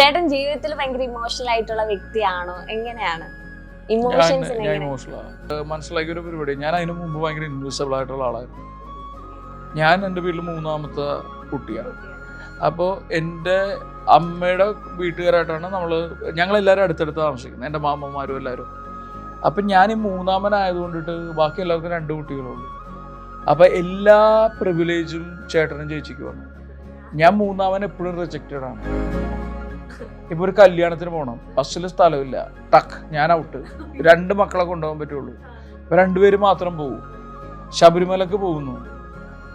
ചേട്ടൻ ജീവിതത്തിൽ ഭയങ്കര ഇമോഷണൽ ആയിട്ടുള്ള വ്യക്തിയാണോ? എങ്ങനെയാണ് ഇമോഷൻസ്? മനസ്സിലാക്കിയ ഒരു പരിപാടി, ഞാൻ അതിന് മുമ്പ് ഭയങ്കര ഇൻവിസിബിൾ ആയിട്ടുള്ള ആളായിരുന്നു. ഞാൻ എൻ്റെ വീട്ടിൽ മൂന്നാമത്തെ കുട്ടിയാണ്. അപ്പോൾ എൻ്റെ അമ്മയുടെ വീട്ടുകാരായിട്ടാണ് ഞങ്ങളെല്ലാവരും അടുത്തടുത്ത് താമസിക്കുന്നത്, എൻ്റെ മാമന്മാരും എല്ലാവരും. അപ്പം ഞാൻ ഈ മൂന്നാമനായതുകൊണ്ടിട്ട് ബാക്കി എല്ലാവർക്കും 2 കുട്ടികളുള്ളൂ. അപ്പം എല്ലാ പ്രിവിലേജും ചേട്ടനും ചേച്ചിക്ക് വന്നു. ഞാൻ മൂന്നാമൻ എപ്പോഴും റിജക്റ്റഡ് ആണ്. ഇപ്പോൾ ഒരു കല്യാണത്തിന് പോകണം, ബസ്സിൽ സ്ഥലമില്ല, ടക്ക് ഞാൻ ഔട്ട്. 2 മക്കളെ കൊണ്ടുപോകാൻ പറ്റുള്ളൂ, ഇപ്പം 2 പേര് മാത്രം പോകും. ശബരിമലക്ക് പോകുന്നു,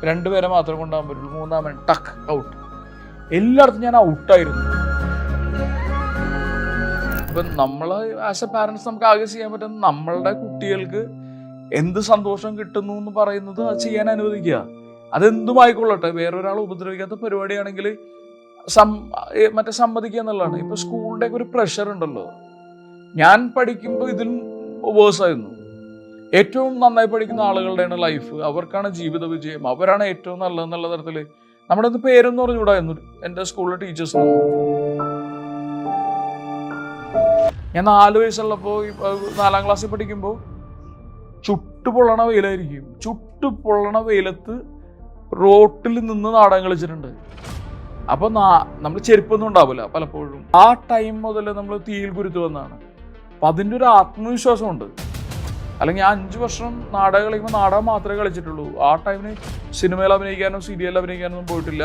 2 പേരെ മാത്രം കൊണ്ടുപോകാൻ പറ്റുള്ളൂ, മൂന്നാമൻ ടക്ക് ഔട്ട്. എല്ലായിടത്തും ഞാൻ ഔട്ടായിരുന്നു. ഇപ്പം നമ്മൾ ആസ് എ പാരൻസ് നമുക്ക് ആകെ ചെയ്യാൻ പറ്റുന്ന നമ്മളുടെ കുട്ടികൾക്ക് എന്ത് സന്തോഷം കിട്ടുന്നു എന്ന് പറയുന്നത് അത് ചെയ്യാൻ അനുവദിക്കുക. അതെന്തുമായിക്കൊള്ളട്ടെ, വേറൊരാൾ ഉപദ്രവിക്കാത്ത പരിപാടിയാണെങ്കിൽ മറ്റേ സമ്മതിക്കുക എന്നുള്ളതാണ്. ഇപ്പൊ സ്കൂളിൻ്റെ ഒരു പ്രഷർ ഉണ്ടല്ലോ. ഞാൻ പഠിക്കുമ്പോൾ ഇതിലും വേഴ്സായിരുന്നു. ഏറ്റവും നന്നായി പഠിക്കുന്ന ആളുകളുടെയാണ് ലൈഫ്, അവർക്കാണ് ജീവിത വിജയം, അവരാണ് ഏറ്റവും നല്ലതെന്നുള്ള തരത്തിൽ നമ്മുടെ ഒന്ന് പേരൊന്നും പറഞ്ഞുകൂടായിരുന്നു എൻ്റെ സ്കൂളിലെ ടീച്ചേഴ്സിനൊന്നും. ഞാൻ 4 വയസ്സുള്ളപ്പോൾ 4ാം ക്ലാസ്സിൽ പഠിക്കുമ്പോൾ ചുട്ടുപൊള്ളണ വെയിലായിരിക്കും. ചുട്ടുപൊള്ളണ വെയിലത്ത് റോട്ടിൽ നിന്ന് നാടകം കളിച്ചിട്ടുണ്ട്. അപ്പോൾ നമ്മൾ ചെരുപ്പൊന്നും ഉണ്ടാവില്ല പലപ്പോഴും. ആ ടൈം മുതൽ നമ്മൾ തീയിൽ കുരുത്ത് വന്നതാണ്. അപ്പം അതിൻ്റെ ഒരു ആത്മവിശ്വാസമുണ്ട്. അല്ലെങ്കിൽ ഞാൻ 5 വർഷം നാടകം കളിക്കുമ്പോൾ നാടകം മാത്രമേ കളിച്ചിട്ടുള്ളൂ. ആ ടൈമിന് സിനിമയിൽ അഭിനയിക്കാനോ സീരിയലിൽ അഭിനയിക്കാനോ ഒന്നും പോയിട്ടില്ല.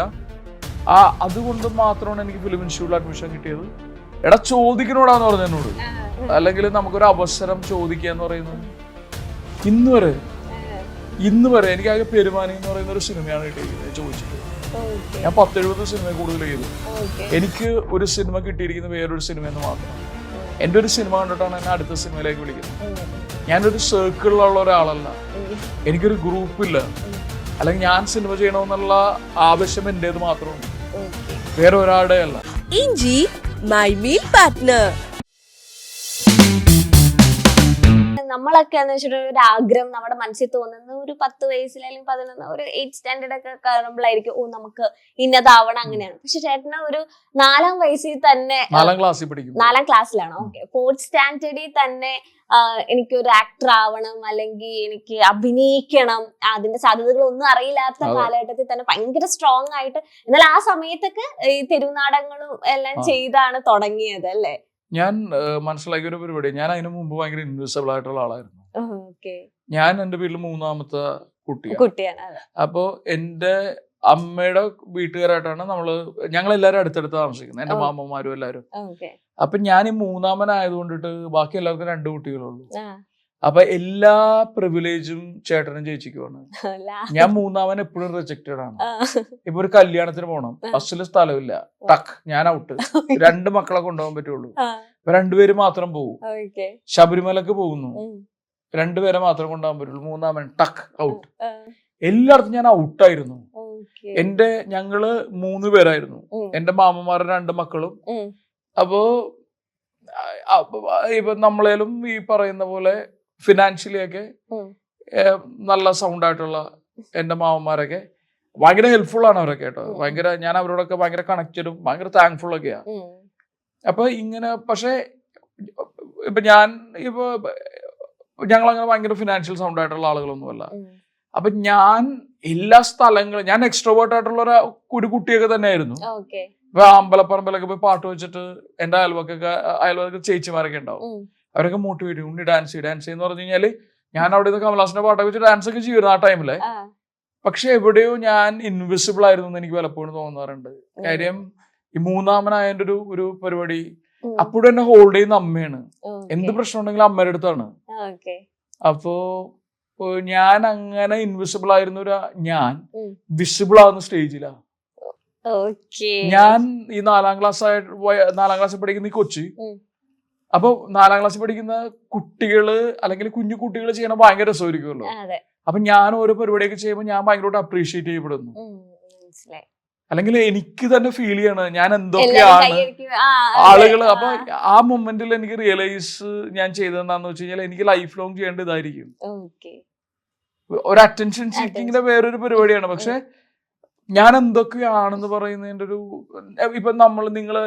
അതുകൊണ്ട് മാത്രമാണ് എനിക്ക് ഫിലിം ഇൻസ്റ്റിറ്റ്യൂട്ടിൽ അഡ്മിഷൻ കിട്ടിയത്. എടാ ചോദിക്കണോടാന്ന് പറഞ്ഞു എന്നോട്, അല്ലെങ്കിൽ നമുക്കൊരു അവസരം ചോദിക്കുക എന്ന് പറയുന്നത്. ഇന്ന് വരെ എനിക്ക് ആകെ പെരുമാനി എന്ന് പറയുന്ന ഒരു സിനിമയാണ് കിട്ടിയിരിക്കുന്നത് ചോദിച്ചിട്ട്. ഞാൻ 10-70 സിനിമ കൂടുതൽ ചെയ്തു. എനിക്ക് ഒരു സിനിമ കിട്ടിയിരിക്കുന്നത് വേറൊരു സിനിമയെന്ന് മാത്രം. എൻ്റെ ഒരു സിനിമ കണ്ടിട്ടാണ് എന്നെ അടുത്ത സിനിമയിലേക്ക് വിളിക്കുന്നത്. ഞാനൊരു സർക്കിളിലുള്ള ഒരാളല്ല, എനിക്കൊരു ഗ്രൂപ്പില്ല. അല്ലെങ്കിൽ ഞാൻ സിനിമ ചെയ്യണമെന്നുള്ള ആവശ്യം എൻ്റേത് മാത്രമാണ്, വേറെ ഒരാളുടെ അല്ല. ഇഞ്ചി മൈ മീൽ പാർട്ട്ണർ. നമ്മളൊക്കെ എന്ന് വെച്ചിട്ടുണ്ടെങ്കിൽ ഒരു ആഗ്രഹം നമ്മുടെ മനസ്സിൽ തോന്നുന്നത് ഒരു 10 വയസ്സിൽ അല്ലെങ്കിൽ 11, ഒരു 8th സ്റ്റാൻഡേർഡ് ഒക്കെ കാണുമ്പോഴായിരിക്കും നമുക്ക് ഇന്നതാവണം, അങ്ങനെയാണ്. പക്ഷെ ചേട്ടന് ഒരു 4ാം വയസ്സിൽ തന്നെ 4ാം ക്ലാസ്സിലാണോ? ഓക്കെ. 4th സ്റ്റാൻഡേർഡിൽ തന്നെ എനിക്കൊരു ആക്ടർ ആവണം, അല്ലെങ്കിൽ എനിക്ക് അഭിനയിക്കണം, അതിന്റെ സാധ്യതകളൊന്നും അറിയില്ലാത്ത കാലഘട്ടത്തിൽ തന്നെ ഭയങ്കര സ്ട്രോങ് ആയിട്ട്, എന്നാൽ ആ സമയത്തൊക്കെ ഈ തെരുവുനാടകങ്ങളും എല്ലാം ചെയ്താണ് തുടങ്ങിയത് അല്ലേ? ഞാൻ മനസ്സിലാക്കിയ ഒരു പരിപാടി, ഞാൻ അതിന് മുമ്പ് ഭയങ്കര ഇൻവിസിബിൾ ആയിട്ടുള്ള ആളായിരുന്നു. ഞാൻ എൻ്റെ വീട്ടിൽ മൂന്നാമത്തെ കുട്ടിയാണ്. അപ്പോൾ എൻ്റെ അമ്മയുടെ വീട്ടുകാരായിട്ടാണ് ഞങ്ങളെല്ലാവരും അടുത്തടുത്ത് താമസിക്കുന്നത്, എൻ്റെ മാമന്മാരും എല്ലാവരും. അപ്പൊ ഞാൻ ഈ മൂന്നാമനായതുകൊണ്ടിട്ട് ബാക്കി എല്ലാവർക്കും 2 കുട്ടികളുള്ളൂ. അപ്പൊ എല്ലാ പ്രിവിലേജും ചേട്ടനും ചേച്ചിക്കുമാണ്. ഞാൻ മൂന്നാമൻ എപ്പോഴും റിജക്റ്റഡ് ആണ്. ഇപ്പൊ ഒരു കല്യാണത്തിന് പോകണം, ബസ്സിൽ സ്ഥലമില്ല, ടക്ക് ഞാൻ ഔട്ട്. 2 മക്കളെ കൊണ്ടുപോകാൻ പറ്റുള്ളൂ, ഇപ്പൊ 2 പേര് മാത്രം പോകും. ശബരിമലക്ക് പോകുന്നു, 2 പേരെ മാത്രം കൊണ്ടുപോകാൻ പറ്റുള്ളൂ, മൂന്നാമൻ ടക്ക് ഔട്ട്. എല്ലായിടത്തും ഞാൻ ഔട്ടായിരുന്നു. ഞങ്ങള് 3 പേരായിരുന്നു, എന്റെ മാമന്മാരുടെ 2 മക്കളും. അപ്പോ ഇപ്പൊ നമ്മളേലും ഈ പറയുന്ന പോലെ ഫിനാൻഷ്യലി ഒക്കെ നല്ല സൗണ്ട് ആയിട്ടുള്ള എന്റെ മാമന്മാരൊക്കെ ഭയങ്കര ഹെൽപ്ഫുൾ ആണ് അവരൊക്കെ കേട്ടോ. ഞാൻ അവരോടൊക്കെ ഭയങ്കര കണക്റ്റഡും ഭയങ്കര താങ്ക്ഫുൾ ഒക്കെയാ. അപ്പൊ ഇങ്ങനെ, പക്ഷെ ഇപ്പൊ ഞങ്ങളങ്ങനെ ഭയങ്കര ഫിനാൻഷ്യൽ സൗണ്ട് ആയിട്ടുള്ള ആളുകളൊന്നുമല്ല. അപ്പൊ ഞാൻ എല്ലാ സ്ഥലങ്ങളും, ഞാൻ എക്സ്ട്രോവേർട്ട് ആയിട്ടുള്ള ഒരു കുട്ടിയൊക്കെ തന്നെയായിരുന്നു. ഇപ്പൊ അമ്പലപ്പറമ്പിലൊക്കെ പോയി പാട്ട് വെച്ചിട്ട് എന്റെ അയൽവക്ക ചേച്ചിമാരൊക്കെ ഉണ്ടാവും, അവരൊക്കെ മോട്ടിവേറ്റ് ചെയ്യും, ഉണ്ണി ഡാൻസ് എന്ന് പറഞ്ഞു കഴിഞ്ഞാല് ഞാൻ അവിടെ നിന്ന് കമലാസിന്റെ പാട്ടൊക്കെ വെച്ച് ഡാൻസ് ഒക്കെ ചെയ്യുന്നു ആ ടൈമില്. പക്ഷെ എവിടെയോ ഞാൻ ഇൻവിസിബിൾ ആയിരുന്നു എന്ന് എനിക്ക് പലപ്പോഴും തോന്നാറുണ്ട്. കാര്യം ഈ മൂന്നാമനായതിന്റെ ഒരു പരിപാടി അപ്പോഴും എന്നെ ഹോൾഡ് ചെയ്യുന്ന അമ്മയാണ്. എന്ത് പ്രശ്നം ഉണ്ടെങ്കിലും അമ്മയുടെ അടുത്താണ്. അപ്പോ ഞാൻ അങ്ങനെ ഇൻവിസിബിൾ ആയിരുന്ന ഞാൻ വിസിബിൾ ആവുന്ന സ്റ്റേജിലാണ്. ഞാൻ ഈ 4ാം ക്ലാസ്സിൽ പഠിക്കുന്ന ഈ കൊച്ചി, അപ്പൊ 4ാം ക്ലാസ്സിൽ പഠിക്കുന്ന കുട്ടികള് അല്ലെങ്കിൽ കുഞ്ഞു കുട്ടികൾ ചെയ്യണ ഭയങ്കര രസമായിരിക്കുമല്ലോ. അപ്പൊ ഞാൻ ഓരോ പരിപാടിയൊക്കെ ചെയ്യുമ്പോൾ ഞാൻ ഭയങ്കരമായിട്ട് അപ്രീഷിയേറ്റ് ചെയ്യപ്പെടുന്നു. അല്ലെങ്കിൽ എനിക്ക് തന്നെ ഫീൽ ചെയ്യണം ഞാൻ എന്തൊക്കെയാണ് ആളുകള്. അപ്പൊ ആ മൊമെന്റിൽ എനിക്ക് റിയലൈസ് ഞാൻ ചെയ്തതെന്താന്ന് വെച്ച് കഴിഞ്ഞാൽ എനിക്ക് ലൈഫ് ലോങ് ചെയ്യേണ്ട ഇതായിരിക്കും. ഒരു അറ്റൻഷൻ സീക്കിങ്ങിന്റെ വേറൊരു പരിപാടിയാണ്. പക്ഷെ ഞാൻ എന്തൊക്കെയാണെന്ന് പറയുന്നതിന്റെ ഇപ്പൊ നിങ്ങള്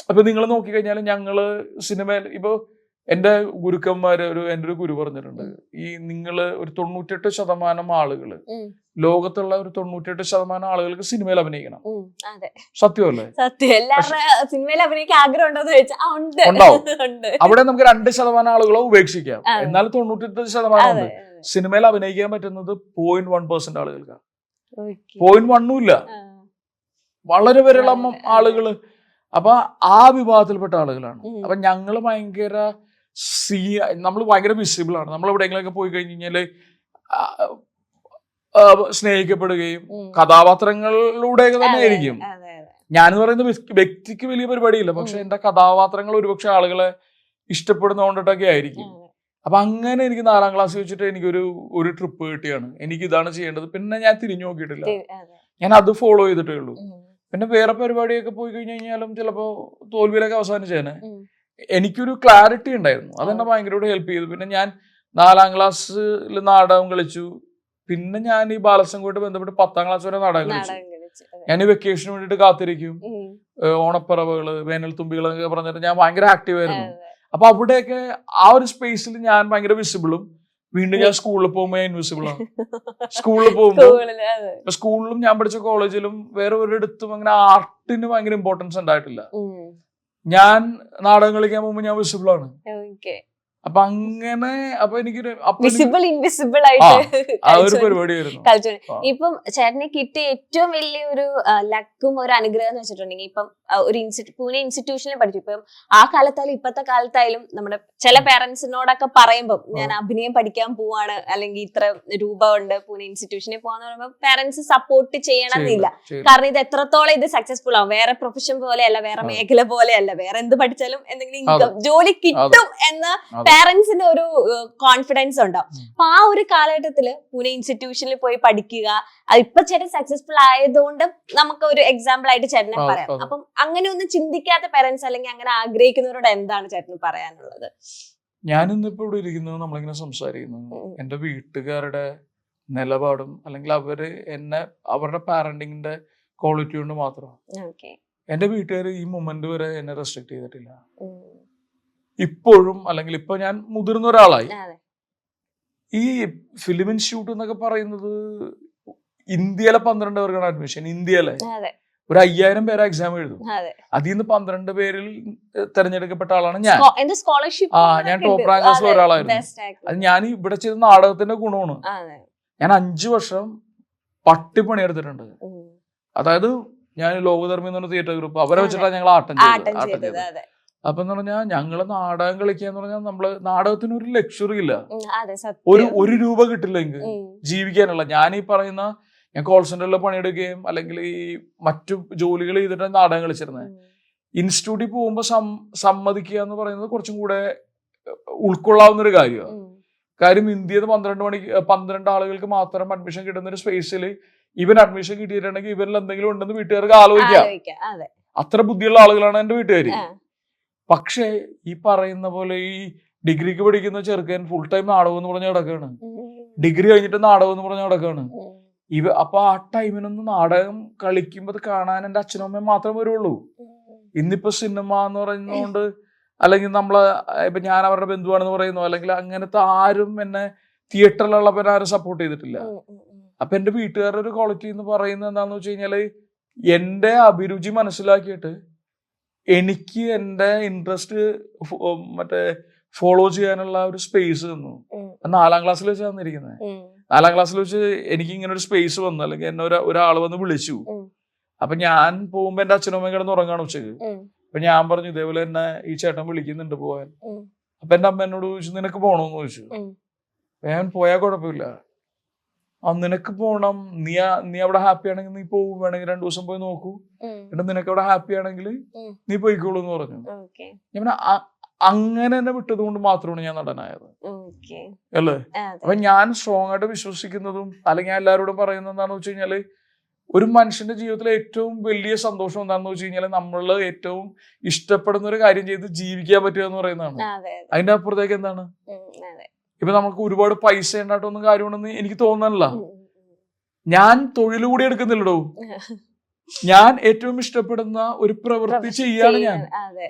അപ്പൊ നിങ്ങൾ നോക്കിക്കഴിഞ്ഞാൽ ഞങ്ങള് സിനിമയിൽ ഇപ്പൊ എന്റെ ഗുരുക്കന്മാര് എന്റെ ഒരു ഗുരു പറഞ്ഞിട്ടുണ്ട്, ഈ നിങ്ങള് ഒരു 98% ആളുകള് ലോകത്തുള്ള ഒരു 98% ആളുകൾക്ക് സിനിമയിൽ അഭിനയിക്കണം. സത്യമല്ലേ? സത്യം. എല്ലാവരുടെ സിനിമയിൽ അഭിനയിക്കാൻ ആഗ്രഹം ഉണ്ടോന്ന് ചോദിച്ചാൽ ഉണ്ടാവും. അവിടെ നമുക്ക് 2% ആളുകളോ ഉപേക്ഷിക്കാം, എന്നാലും 98% ഉണ്ട്. സിനിമയിൽ അഭിനയിക്കാൻ പറ്റുന്നത് 0.1% ആളുകൾക്കാണ്. 0.1 ഇല്ല, വളരെ വിരളം ആളുകള്. അപ്പൊ ആ വിഭാഗത്തിൽപ്പെട്ട ആളുകളാണ്. അപ്പൊ ഞങ്ങള് ഭയങ്കര നമ്മൾ ഭയങ്കര വിസിബിൾ ആണ്. നമ്മൾ എവിടെയെങ്കിലൊക്കെ പോയി കഴിഞ്ഞാല് സ്നേഹിക്കപ്പെടുകയും കഥാപാത്രങ്ങളിലൂടെ തന്നെ ആയിരിക്കും. ഞാനെന്ന് പറയുന്നത് വ്യക്തിക്ക് വലിയ പരിപാടിയില്ല, പക്ഷെ എന്റെ കഥാപാത്രങ്ങൾ ഒരുപക്ഷെ ആളുകളെ ഇഷ്ടപ്പെടുന്നതുകൊണ്ടിട്ടൊക്കെ ആയിരിക്കും. അപ്പൊ അങ്ങനെ എനിക്ക് 4ാം ക്ലാസ് വെച്ചിട്ട് എനിക്കൊരു ട്രിപ്പ് കിട്ടിയാണ്, എനിക്ക് ഇതാണ് ചെയ്യേണ്ടത്. പിന്നെ ഞാൻ തിരിഞ്ഞു നോക്കിയിട്ടില്ല, ഞാൻ അത് ഫോളോ ചെയ്തിട്ടേ ഉള്ളൂ. പിന്നെ വേറെ പരിപാടിയൊക്കെ പോയി കഴിഞ്ഞു കഴിഞ്ഞാലും ചിലപ്പോ തോൽവിയിലൊക്കെ അവസാനിച്ചേനെ. എനിക്കൊരു ക്ലാരിറ്റി ഉണ്ടായിരുന്നു, അതെന്നെ ഭയങ്കരമായിട്ട് ഹെൽപ്പ് ചെയ്തു. പിന്നെ ഞാൻ 4ാം ക്ലാസ്സിൽ നാടകം കളിച്ചു. പിന്നെ ഞാൻ ഈ ബാലസംഘമായിട്ട് ബന്ധപ്പെട്ട് 10ാം ക്ലാസ് വരെ നാടകം കളിച്ചു. ഞാൻ ഈ വെക്കേഷന് വേണ്ടിയിട്ട് കാത്തിരിക്കും, ഓണപ്പറവകള്, വേനൽ തുമ്പികളൊക്കെ പറഞ്ഞിട്ട് ഞാൻ ഭയങ്കര ആക്റ്റീവ് ആയിരുന്നു. അപ്പൊ അവിടെയൊക്കെ ആ ഒരു സ്പേസിൽ ഞാൻ ഭയങ്കര വിസിബിളും. വീണ്ടും ഞാൻ സ്കൂളിൽ പോകുമ്പോ ഇൻവിസിബിൾ ആണ്. സ്കൂളിലും ഞാൻ പഠിച്ച കോളേജിലും വേറെ ഒരിടത്തും അങ്ങനെ ആർട്ടിന് ഭയങ്കര ഇമ്പോർട്ടൻസ് ഉണ്ടായിട്ടില്ല. ഞാൻ നാടകം കളിക്കാൻ പോകുമ്പോ ഞാൻ വിസിബിൾ ആണ്. അപ്പൊ അങ്ങനെ എനിക്കൊരു വിസിബിൾ ഇൻവിസിബിൾ ആയിട്ട് പരിപാടിയായിരുന്നു. ഇപ്പം ചേട്ടനെ കിട്ടിയ ഏറ്റവും വലിയ ഒരു ലക്കും ഒരു അനുഗ്രഹം എന്ന് വെച്ചിട്ടുണ്ടെങ്കിൽ, ഇപ്പം ഒരു പൂനെ ഇൻസ്റ്റിറ്റ്യൂഷനിൽ പഠിച്ചു. ഇപ്പം ആ കാലത്തായാലും ഇപ്പത്തെ കാലത്തായാലും നമ്മുടെ ചില പേരൻസിനോടൊക്കെ പറയുമ്പോൾ ഞാൻ അഭിനയം പഠിക്കാൻ പോവാണ്, അല്ലെങ്കിൽ ഇത്ര രൂപ ഉണ്ട്, പൂനെ ഇൻസ്റ്റിറ്റ്യൂഷനിൽ പോവാന്ന് പറയുമ്പോൾ പേരൻസ് സപ്പോർട്ട് ചെയ്യണമെന്നില്ല. കാരണം ഇത് എത്രത്തോളം ഇത് സക്സസ്ഫുൾ ആവും, വേറെ പ്രൊഫഷൻ പോലെയല്ല, വേറെ മേഖല പോലെയല്ല, വേറെ എന്ത് പഠിച്ചാലും എന്തെങ്കിലും ഇൻകം ജോലി കിട്ടും എന്ന പേരൻസിന് ഒരു കോൺഫിഡൻസ് ഉണ്ടാവും. അപ്പൊ ആ ഒരു കാലഘട്ടത്തില് പൂനെ ഇൻസ്റ്റിറ്റ്യൂഷനിൽ പോയി പഠിക്കുക, ഇപ്പൊ ചേട്ടൻ സക്സസ്ഫുൾ ആയതുകൊണ്ട് നമുക്ക് ഒരു എക്സാമ്പിൾ ആയിട്ട് ചേട്ടനെ പറയാം. അപ്പം അങ്ങനെ ഒന്നും ചിന്തിക്കാത്ത പേരൻസ് അല്ലെങ്കിൽ അങ്ങനെ ആഗ്രഹിക്കുന്നവരോട് എന്താണ് ചേട്ടന് പറയാനുള്ളത്? ഞാനിന്നിപ്പോ ഇവിടെ ഇരിക്കുന്നത്, നമ്മളിങ്ങനെ സംസാരിക്കുന്നത് എന്റെ വീട്ടുകാരുടെ നിലപാടും അല്ലെങ്കിൽ അവരുടെ പാരന്റിങ്ങിന്റെ ക്വാളിറ്റി കൊണ്ട് മാത്രമാണ്. എന്റെ വീട്ടുകാർ ഈ മൊമെന്റ് വരെ എന്നെ റെസ്ട്രിക്ട് ചെയ്തിട്ടില്ല ഇപ്പോഴും. അല്ലെങ്കിൽ ഇപ്പൊ ഞാൻ മുതിർന്ന ഒരാളായി. ഈ ഫിലിം ഇൻസ്റ്റിറ്റ്യൂട്ട് എന്നൊക്കെ പറയുന്നത് ഇന്ത്യയിലെ 12 പേർക്കാണ് അഡ്മിഷൻ. ഇന്ത്യയിലെ ഒരു 5000 പേര് എക്സാം എഴുതും. അതിൽ നിന്ന് 12 പേരിൽ തെരഞ്ഞെടുക്കപ്പെട്ട ആളാണ് ഞാൻ. ഞാൻ ടോപ്പ് റാങ്കേഴ്സിൽ ഒരാളായിരുന്നു. അത് ഞാൻ ഇവിടെ ചെയ്ത നാടകത്തിന്റെ ഗുണമാണ്. ഞാൻ 5 വർഷം പട്ടിപ്പണിയെടുത്തിട്ടുണ്ട്. അതായത് ഞാൻ ലോകധർമ്മി എന്ന് പറഞ്ഞ തിയേറ്റർ ഗ്രൂപ്പ്, അവരെ വെച്ചിട്ടാണ് ഞങ്ങൾ ആട്ടം ചെയ്തത്. അപ്പൊ എന്ന് പറഞ്ഞാൽ ഞങ്ങള് നാടകം കളിക്കാന്ന് പറഞ്ഞാൽ നമ്മള് നാടകത്തിന് ഒരു ലക്ഷറി ഇല്ല, ഒരു രൂപ കിട്ടില്ല എനിക്ക് ജീവിക്കാനുള്ള. ഞാൻ കോൾ സെന്ററിൽ പണിയെടുക്കുകയും അല്ലെങ്കിൽ ഈ മറ്റു ജോലികൾ ചെയ്തിട്ടാണ് നാടകം കളിച്ചിരുന്നത്. ഇൻസ്റ്റിറ്റ്യൂട്ടിൽ പോകുമ്പോൾ സമ്മതിക്കുക എന്ന് പറയുന്നത് കുറച്ചും കൂടെ ഉൾക്കൊള്ളാവുന്ന ഒരു കാര്യമാണ്. കാര്യം ഇന്ത്യയിൽ 12 ആളുകൾക്ക് മാത്രം അഡ്മിഷൻ കിട്ടുന്ന ഒരു സ്പേസിൽ ഇവൻ അഡ്മിഷൻ കിട്ടിയിട്ടുണ്ടെങ്കിൽ ഇവരിൽ എന്തെങ്കിലും ഉണ്ടെന്ന് വീട്ടുകാർക്ക് ആലോചിക്കാം. അത്ര ബുദ്ധിയുള്ള ആളുകളാണ് എന്റെ വീട്ടുകാര്. പക്ഷേ ഈ പറയുന്ന പോലെ ഈ ഡിഗ്രിക്ക് പഠിക്കുന്ന ചെറുക്കൻ ഫുൾ ടൈം നാടകം എന്ന് പറഞ്ഞ കിടക്കാണ്, ഡിഗ്രി കഴിഞ്ഞിട്ട് നാടകം എന്ന് പറഞ്ഞ കിടക്കാണ്. അപ്പൊ ആ ടൈമിനൊന്നും നാടകം കളിക്കുമ്പോൾ അത് കാണാൻ എന്റെ അച്ഛനും അമ്മയും മാത്രമേ വരുള്ളൂ. ഇന്നിപ്പോ സിനിമ എന്ന് പറയുന്നതുകൊണ്ട്, അല്ലെങ്കിൽ ഇപ്പൊ ഞാൻ അവരുടെ ബന്ധുവാണെന്ന് പറയുന്നു, അല്ലെങ്കിൽ അങ്ങനത്തെ ആരും എന്നെ തിയേറ്ററിലുള്ളവരെ ആരും സപ്പോർട്ട് ചെയ്തിട്ടില്ല. അപ്പൊ എന്റെ വീട്ടുകാരുടെ ഒരു ക്വാളിറ്റി എന്ന് പറയുന്നത് എന്താന്ന് വെച്ച് കഴിഞ്ഞാല്, എന്റെ അഭിരുചി മനസ്സിലാക്കിയിട്ട് എനിക്ക് എന്റെ ഇൻട്രസ്റ്റ് ഫോളോ ചെയ്യാനുള്ള ഒരു സ്പേസ് തന്നു. 4ാം ക്ലാസ്സിൽ വെച്ച് തന്നിരിക്കുന്നത്. 4ാം ക്ലാസ്സിൽ വെച്ച് എനിക്ക് ഇങ്ങനെ ഒരു സ്പേസ് വന്നു, അല്ലെങ്കിൽ എന്നെ ഒരാൾ വന്ന് വിളിച്ചു. അപ്പൊ ഞാൻ പോകുമ്പോ എന്റെ അച്ഛനും അമ്മയും കിടന്ന് ഉറങ്ങാണ് ഉച്ചക്ക്. അപ്പൊ ഞാൻ പറഞ്ഞു ഇതേപോലെ എന്നെ ഈ ചേട്ടൻ വിളിക്കുന്നുണ്ട് പോവാൻ. അപ്പൊ എന്റെ അമ്മ എന്നോട് ചോദിച്ചു, നിനക്ക് പോണോന്ന് ചോദിച്ചു. ഞാൻ പോയാൽ കുഴപ്പമില്ല, നിനക്ക് പോണം, നീ അവിടെ ഹാപ്പി ആണെങ്കിൽ നീ പോകും, വേണമെങ്കിൽ 2 ദിവസം പോയി നോക്കൂ, എന്നിട്ട് നിനക്ക് അവിടെ ഹാപ്പി ആണെങ്കിൽ നീ പോയിക്കോളൂ എന്ന് പറഞ്ഞു. ഞാൻ അങ്ങനെ എന്നെ വിട്ടത് കൊണ്ട് മാത്രമാണ് ഞാൻ നടനായത് അല്ലേ. അപ്പൊ ഞാൻ സ്ട്രോങ് ആയിട്ട് വിശ്വസിക്കുന്നതും അല്ലെങ്കിൽ ഞാൻ എല്ലാവരോടും പറയുന്നത് എന്താണെന്ന് വെച്ച് കഴിഞ്ഞാല്, ഒരു മനുഷ്യന്റെ ജീവിതത്തിലെ ഏറ്റവും വലിയ സന്തോഷം എന്താണെന്ന് വെച്ച് കഴിഞ്ഞാൽ നമ്മൾ ഏറ്റവും ഇഷ്ടപ്പെടുന്ന ഒരു കാര്യം ചെയ്ത് ജീവിക്കാൻ പറ്റുക എന്ന് പറയുന്നതാണ്. അതിന്റെ അപ്പുറത്തേക്ക് എന്താണ്? ഇപ്പൊ നമുക്ക് ഒരുപാട് പൈസ ഉണ്ടായിട്ടൊന്നും കാര്യമുണ്ടെന്ന് എനിക്ക് തോന്നുന്നില്ല. ഞാൻ തൊഴിൽ കൂടി എടുക്കുന്നില്ലടോ, ഞാൻ ഏറ്റവും ഇഷ്ടപ്പെടുന്ന ഒരു പ്രവൃത്തി ചെയ്യാണ് ഞാൻ.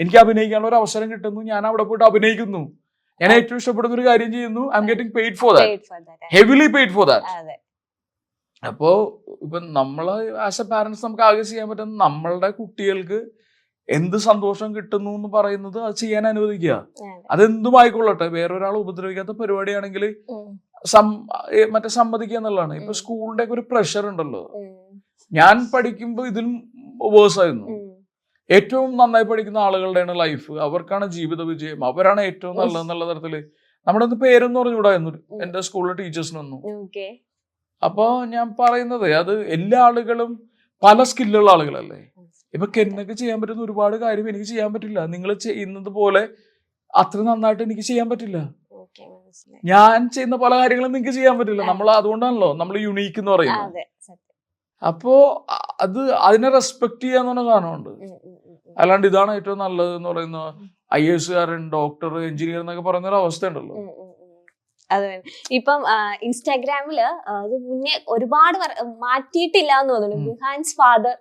എനിക്ക് അഭിനയിക്കാനുള്ള ഒരു അവസരം കിട്ടുന്നു, ഞാൻ അവിടെ പോയിട്ട് അഭിനയിക്കുന്നു. ഞാൻ ഏറ്റവും ഇഷ്ടപ്പെടുന്ന ഒരു കാര്യം ചെയ്യുന്നു. I am getting paid for that, heavily paid for that. അപ്പോ ഇപ്പൊ നമ്മള് ആസ് എ പാരന്റ്സ് നമുക്ക് ആകെ ചെയ്യാൻ പറ്റുന്ന നമ്മളുടെ കുട്ടികൾക്ക് എന്ത് സന്തോഷം കിട്ടുന്നു എന്ന് പറയുന്നത് അത് ചെയ്യാൻ അനുവദിക്കുക. അതെന്തും ആയിക്കൊള്ളട്ടെ, വേറൊരാൾ ഉപദ്രവിക്കാത്ത പരിപാടിയാണെങ്കിൽ മറ്റേ സമ്മതിക്കുക എന്നുള്ളതാണ്. ഇപ്പൊ സ്കൂളിന്റെ ഒക്കെ ഒരു പ്രഷർ ഉണ്ടല്ലോ. ഞാൻ പഠിക്കുമ്പോ ഇതിലും വേഴ്സ് ആയിരുന്നു. ഏറ്റവും നന്നായി പഠിക്കുന്ന ആളുകളുടെയാണ് ലൈഫ്, അവർക്കാണ് ജീവിത വിജയം, അവരാണ് ഏറ്റവും നല്ലതെന്നുള്ള തരത്തില് നമ്മുടെ ഒന്ന് പേരെന്ന് പറഞ്ഞുകൂടായിരുന്നു എന്റെ സ്കൂളിലെ ടീച്ചേഴ്സിനൊന്നും. അപ്പൊ ഞാൻ പറയുന്നത് അത് എല്ലാ ആളുകളും പല സ്കില്ലുള്ള ആളുകളല്ലേ. ഇപ്പൊ കെന്നൊക്കെ ചെയ്യാൻ പറ്റുന്ന ഒരുപാട് കാര്യം എനിക്ക് ചെയ്യാൻ പറ്റില്ല. നിങ്ങൾ ചെയ്യുന്നത് പോലെ അത്ര നന്നായിട്ട് എനിക്ക് ചെയ്യാൻ പറ്റില്ല. ഞാൻ ചെയ്യുന്ന പല കാര്യങ്ങളും നിങ്ങൾക്ക് ചെയ്യാൻ പറ്റില്ല. നമ്മൾ അതുകൊണ്ടാണല്ലോ നമ്മൾ യുണീക്ക് എന്ന് പറയുന്നത്. അപ്പോ അത് അതിനെ റെസ്പെക്ട് ചെയ്യാന്ന് പറഞ്ഞ സാധനമുണ്ട്. അല്ലാണ്ട് ഇതാണ് ഏറ്റവും നല്ലത് എന്ന് പറയുന്ന IAS കാരൻ, ഡോക്ടർ, എഞ്ചിനീയർ എന്നൊക്കെ പറയുന്ന ഒരു അവസ്ഥ ഉണ്ടല്ലോ. അതെ. ഇപ്പം ഇൻസ്റ്റാഗ്രാമില് അത് മുന്നേ ഒരുപാട് മാറ്റിയിട്ടില്ല എന്ന് തോന്നുന്നു. ബിഹാൻസ് ഫാദർ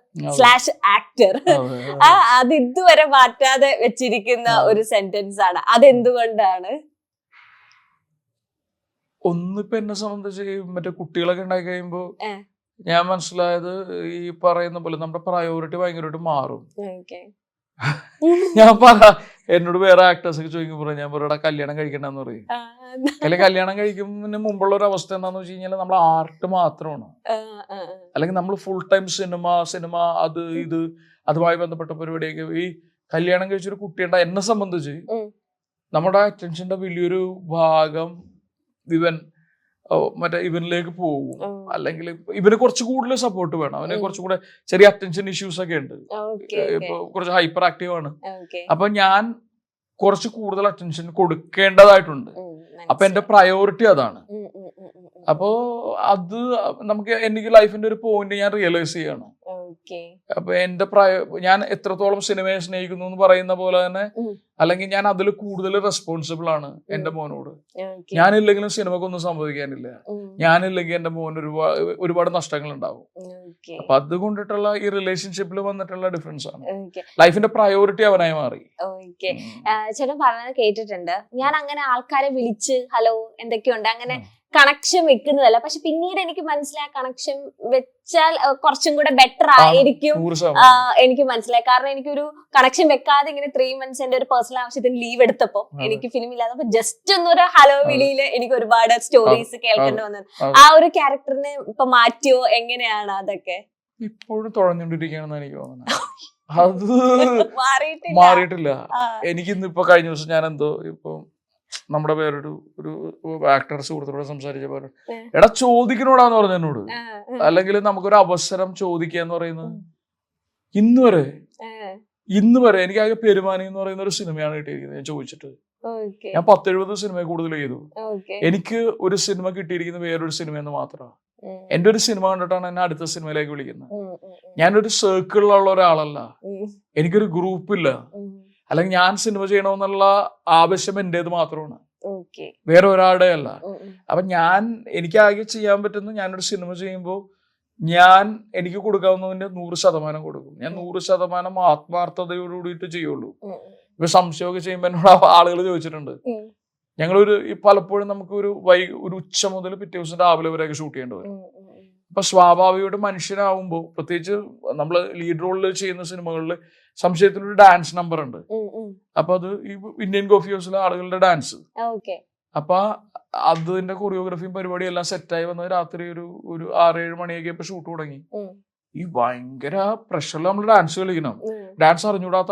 /ആക്ടർ അത് ഇതുവരെ മാറ്റാതെ വെച്ചിരിക്കുന്ന ഒരു സെന്റൻസ് ആണ്. അതെന്തുകൊണ്ടാണ്? ഒന്നിപ്പോ എന്നെ സംബന്ധിച്ച് മറ്റേ കുട്ടികളൊക്കെ ഉണ്ടായി കഴിയുമ്പോ ഞാൻ മനസ്സിലായത് ഈ പറയുന്ന പോലെ നമ്മുടെ പ്രയോറിറ്റി ഭയങ്കരമായിട്ട് മാറും. ഞാൻ എന്നോട് വേറെ ആക്ടേഴ്സ് ഒക്കെ ചോദിക്കുമ്പോൾ ഞാൻ പറയടാ കല്യാണം കഴിക്കണ്ടെന്ന് പറയും. അല്ലെങ്കിൽ കല്യാണം കഴിക്കുന്നതിന് മുമ്പുള്ള ഒരു അവസ്ഥ എന്താന്ന് വെച്ച് കഴിഞ്ഞാൽ നമ്മൾ ആർട്ട് മാത്രമാണ്. അല്ലെങ്കിൽ നമ്മൾ ഫുൾ ടൈം സിനിമ അത് ഇത് അതുമായി ബന്ധപ്പെട്ട പരിപാടിയൊക്കെ. ഈ കല്യാണം കഴിച്ചൊരു കുട്ടിയുണ്ട എന്നെ സംബന്ധിച്ച് നമ്മുടെ അറ്റൻഷന്റെ വലിയൊരു ഭാഗം ഇവനിലേക്ക് പോകും. അല്ലെങ്കിൽ ഇവന് കുറച്ച് കൂടുതൽ സപ്പോർട്ട് വേണം. അവന് കുറച്ചുകൂടെ ചെറിയ അറ്റൻഷൻ ഇഷ്യൂസ് ഒക്കെ ഉണ്ട്. ഇപ്പൊ കുറച്ച് ഹൈപ്പർ ആക്റ്റീവ് ആണ്. അപ്പൊ ഞാൻ കുറച്ച് കൂടുതൽ അറ്റൻഷൻ കൊടുക്കേണ്ടതായിട്ടുണ്ട്. അപ്പൊ എന്റെ പ്രയോറിറ്റി അതാണ്. അപ്പോ അത് എനിക്ക് ലൈഫിന്റെ ഒരു പോയിന്റ് ഞാൻ റിയലൈസ് ചെയ്യാണ്. അപ്പൊ ഞാൻ എത്രത്തോളം സിനിമയെ സ്നേഹിക്കുന്നു എന്ന് പറയുന്ന പോലെ തന്നെ, അല്ലെങ്കിൽ ഞാൻ അതിൽ കൂടുതൽ റെസ്പോൺസിബിൾ ആണ് എന്റെ മോനോട്. ഞാനില്ലെങ്കിലും സിനിമക്കൊന്നും സംഭവിക്കാനില്ല. ഞാനില്ലെങ്കിൽ എന്റെ മോന് ഒരുപാട് നഷ്ടങ്ങൾ ഉണ്ടാവും. അപ്പൊ അതുകൊണ്ടിട്ടുള്ള ഈ റിലേഷൻഷിപ്പിൽ വന്നിട്ടുള്ള ഡിഫറൻസ് ആണ്. ലൈഫിന്റെ പ്രയോറിറ്റി അവനായി മാറി. ചേട്ടൻ പറഞ്ഞത് കേട്ടിട്ടുണ്ട്. ഞാൻ അങ്ങനെ ആൾക്കാരെ വിളിച്ച് ഹലോ എന്തൊക്കെയുണ്ട് അങ്ങനെ കണക്ഷൻ വെക്കുന്നതല്ല. പക്ഷെ പിന്നീട് എനിക്ക് മനസ്സിലായ കണക്ഷൻ വെച്ചാൽ കുറച്ചും കൂടെ ബെറ്റർ ആയിരിക്കും എനിക്ക് മനസ്സിലായി. കാരണം എനിക്കൊരു കണക്ഷൻ വെക്കാതെ ഇങ്ങനെ 3 months എന്റെ ഒരു പേഴ്സണൽ ആവശ്യത്തിന് ലീവ് എടുത്തപ്പോ എനിക്ക് ഫിലിം ഇല്ലാതെ ജസ്റ്റ് ഒന്നൊരു ഹലോ വിളിയില് എനിക്ക് ഒരുപാട് സ്റ്റോറീസ് കേൾക്കേണ്ടി വന്നത്. ആ ഒരു ക്യാരക്ടറിനെ ഇപ്പൊ മാറ്റിയോ, എങ്ങനെയാണ് അതൊക്കെ? ഇപ്പോഴും തുഴഞ്ഞോണ്ടിരിക്കുകയാണെന്ന് എനിക്ക് തോന്നുന്നത്. അത് മാറിയിട്ടില്ല. എനിക്കിന്നിപ്പോ കഴിഞ്ഞ ദിവസം ഞാൻ ഇപ്പൊ നമ്മുടെ പേരൊരു ആക്ടർ സുഹൃത്തിനോട് സംസാരിച്ചപ്പോൾ എടാ ചോദിക്കണോടാന്ന് പറഞ്ഞു എന്നോട്. അല്ലെങ്കിൽ നമുക്കൊരു അവസരം ചോദിക്കുക എന്ന് പറയുന്നത് ഇന്ന് വരെ എനിക്ക് ആകെ പെരുമാനി എന്ന് പറയുന്ന ഒരു സിനിമയാണ് കിട്ടിയിരിക്കുന്നത്. ഞാൻ ചോദിച്ചിട്ട് ഞാൻ 10-70 സിനിമ കൂടുതൽ ചെയ്തു. എനിക്ക് ഒരു സിനിമ കിട്ടിയിരിക്കുന്നത് വേറൊരു സിനിമയെന്ന് മാത്രമാണ്. എന്റെ ഒരു സിനിമ കണ്ടിട്ടാണ് എന്നെ അടുത്ത സിനിമയിലേക്ക് വിളിക്കുന്നത്. ഞാനൊരു സർക്കിളിലുള്ള ഒരാളല്ല. എനിക്കൊരു ഗ്രൂപ്പില്ല. അല്ലെങ്കിൽ ഞാൻ സിനിമ ചെയ്യണമെന്നുള്ള ആവശ്യം എന്റേത് മാത്രമാണ്, വേറെ ഒരാളുടെ അല്ല. അപ്പൊ എനിക്കാകെ ചെയ്യാൻ പറ്റുന്ന, ഞാനൊരു സിനിമ ചെയ്യുമ്പോൾ എനിക്ക് കൊടുക്കാവുന്നതിന്റെ 100% കൊടുക്കും. ഞാൻ 100% ആത്മാർത്ഥതയോടുകൂടിയിട്ട് ചെയ്യുള്ളൂ. ഇപ്പൊ സംശയമൊക്കെ ചെയ്യുമ്പോൾ എന്നോട് ആളുകൾ ചോദിച്ചിട്ടുണ്ട്. പലപ്പോഴും നമുക്ക് ഒരു ഉച്ച മുതൽ പിറ്റേ ദിവസം രാവിലെ വരെയൊക്കെ ഷൂട്ട് ചെയ്യേണ്ടി വരും. അപ്പൊ സ്വാഭാവികമായിട്ട് മനുഷ്യനാവുമ്പോൾ, പ്രത്യേകിച്ച് നമ്മൾ ലീഡ് റോളിൽ ചെയ്യുന്ന സിനിമകളിൽ സംശയത്തിലൊരു ഡാൻസ് നമ്പർ ഉണ്ട്. അപ്പൊ അത് ഈ ഇന്ത്യൻ കോഫി ഹൗസിലെ ആളുകളുടെ ഡാൻസ്. അപ്പൊ അതിന്റെ കൊറിയോഗ്രഫിയും പരിപാടിയും എല്ലാം സെറ്റായി വന്നത് രാത്രി ഒരു 6-7 മണിയൊക്കെ ഇപ്പൊ ഷൂട്ട് തുടങ്ങി. ഈ ഭയങ്കര പ്രഷറിൽ നമ്മൾ ഡാൻസ് കളിക്കണം. ഡാൻസ് അറിഞ്ഞുകൂടാത്ത